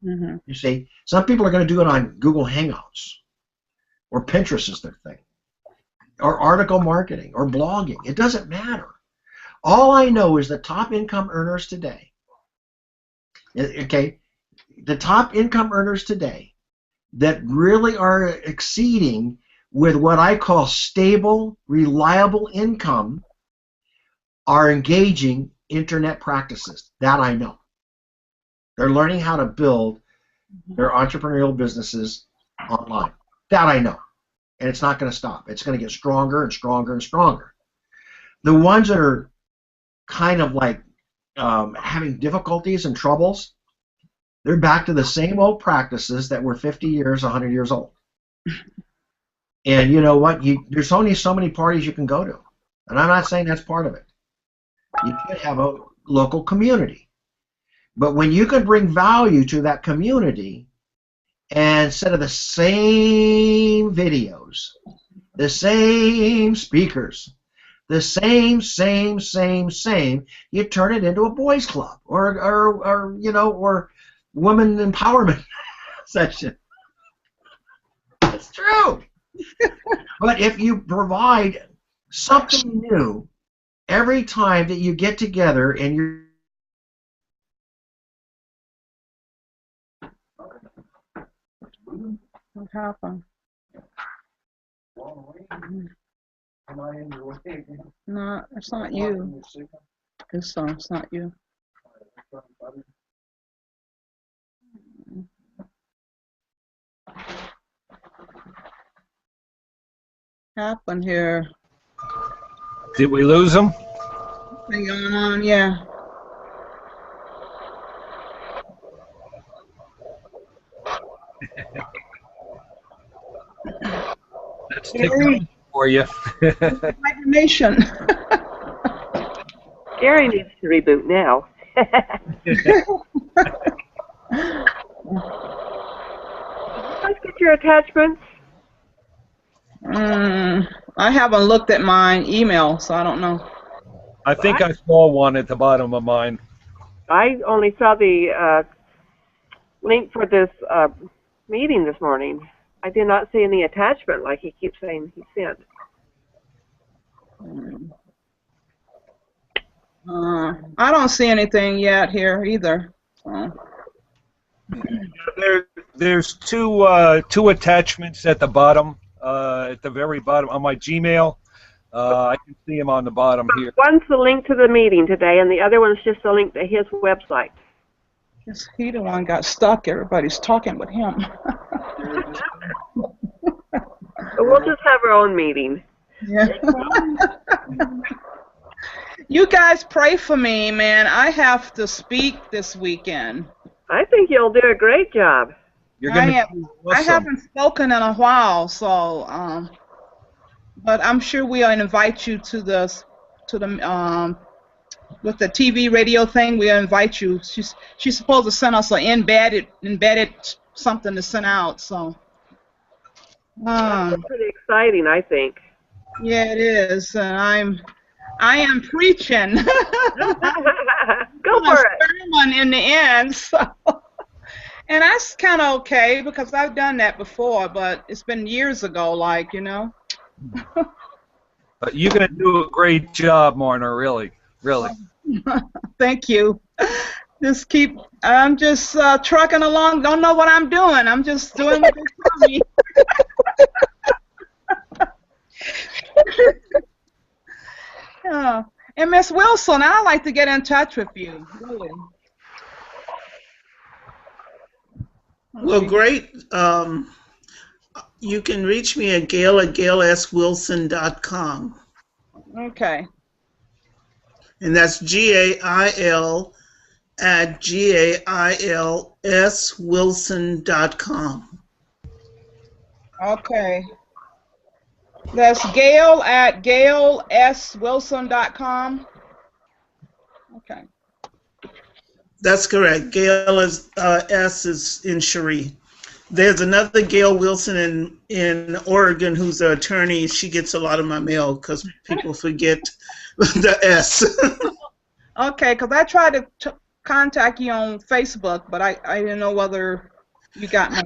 Mm-hmm. You see, some people are going to do it on Google Hangouts, or Pinterest is their thing, or article marketing, or blogging. It doesn't matter. All I know is the top income earners today, okay, the top income earners today that really are exceeding with what I call stable, reliable income are engaging internet practices. That I know. They're learning how to build their entrepreneurial businesses online. That I know. And it's not going to stop. It's going to get stronger and stronger and stronger. The ones that are kind of like having difficulties and troubles, they're back to the same old practices that were 50 years, 100 years old. And you know what? There's only so many parties you can go to. And I'm not saying that's part of it. You could have a local community. But when you can bring value to that community, and instead of the same videos, the same speakers, the same, you turn it into a boys club or you know, or women empowerment session. That's true. But if you provide something new every time that you get together and you're What happened? No, it's not you. It's not you. Happened here? Did we lose him? What's going on? Yeah. That's technology for you. Imagination. Gary needs to reboot now. Did you guys get your attachments? I haven't looked at my email, so I don't know. I think I saw one at the bottom of mine. I only saw the link for this meeting this morning. I did not see any attachment like he keeps saying he sent. I don't see anything yet here either. There's two attachments at the bottom, at the very bottom on my Gmail. I can see them on the bottom here. One's the link to the meeting today, and the other one's just a link to his website. He the one got stuck. Everybody's talking with him. We'll just have our own meeting. Yeah. You guys pray for me, man. I have to speak this weekend. I think you'll do a great job. You're gonna be awesome. I haven't spoken in a while, so but I'm sure we'll invite you to the with the TV radio thing. We'll invite you. She's supposed to send us an embedded something to send out. So That's pretty exciting, I think. Yeah, it is. And I am preaching. Go for it. Sermon in the end. So. And that's kind of okay because I've done that before, but it's been years ago, like, you know. But you're going to do a great job, Marna, really. Really. Thank you. I'm just trucking along, don't know what I'm doing. I'm just doing what they tell me. Yeah. And Miss Wilson, I'd like to get in touch with you. Really. Well, great. You can reach me at gail@gailswilson.com. Okay. And that's GAIL@GAILswilson.com. Okay. That's Gail@GailSWilson.com. Okay. That's correct. Gail is S is in Cherie. There's another Gail Wilson in Oregon who's an attorney. She gets a lot of my mail because people forget the S. Okay, because I tried to contact you on Facebook, but I didn't know whether you got me.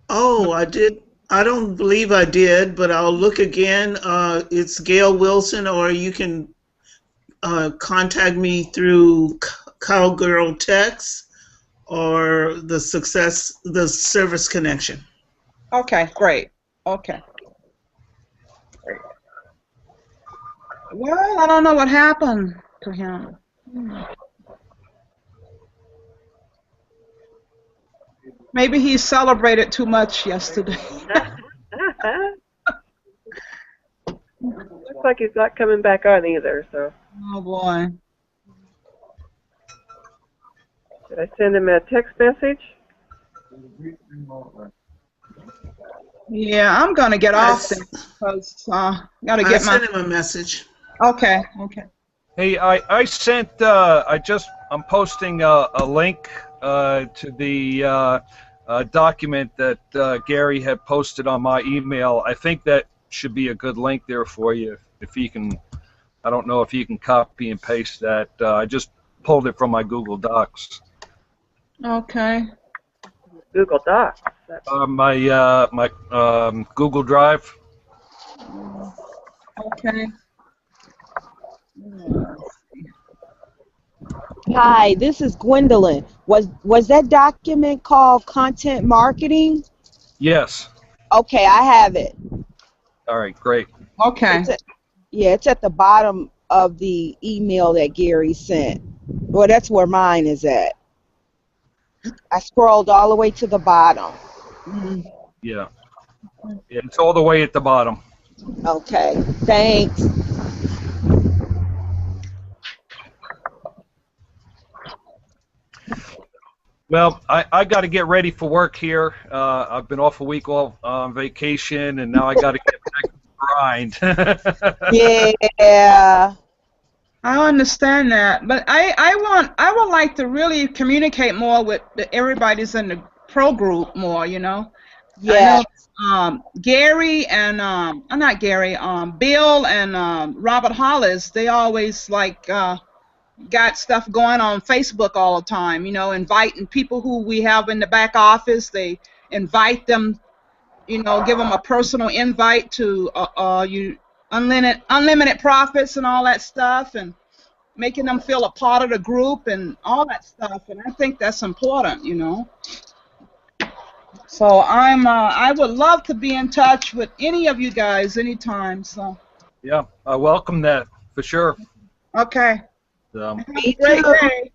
Oh, I did. I don't believe I did, but I'll look again. It's Gail Wilson, or you can contact me through Cowgirl Text or the Service Connection. Okay, great. Okay. Great. Well, I don't know what happened to him. Maybe he celebrated too much yesterday. Looks like he's not coming back on either, so. Oh, boy. Did I send him a text message? Yeah, I'm going to get off there because got to get I sent him a message. Okay, okay. Hey, I'm posting a link to the document that Gary had posted on my email. I think that should be a good link there for you. If you can, I don't know if you can copy and paste that. I just pulled it from my Google Docs. Okay. Google Docs. My Google Drive. Okay. Hi, this is Gwendolyn. Was that document called Content Marketing? Yes. Okay, I have it. All right, great. Okay. It's at the bottom of the email that Gary sent. Well, that's where mine is at. I scrolled all the way to the bottom. Yeah. It's all the way at the bottom. Okay, thanks. Well, I got to get ready for work here. I've been off a week on vacation, and now I got to get back to the grind. Yeah. I understand that, but I would like to really communicate more with everybody's in the pro group more, you know. Yeah. Gary and not Gary, Bill and Robert Hollis, they always like got stuff going on Facebook all the time, you know, inviting people who we have in the back office. They invite them, you know, give them a personal invite to unlimited profits and all that stuff, and making them feel a part of the group and all that stuff. And I think that's important, you know. So I would love to be in touch with any of you guys anytime. So. Yeah, I welcome that for sure. Okay. So. Have a great day.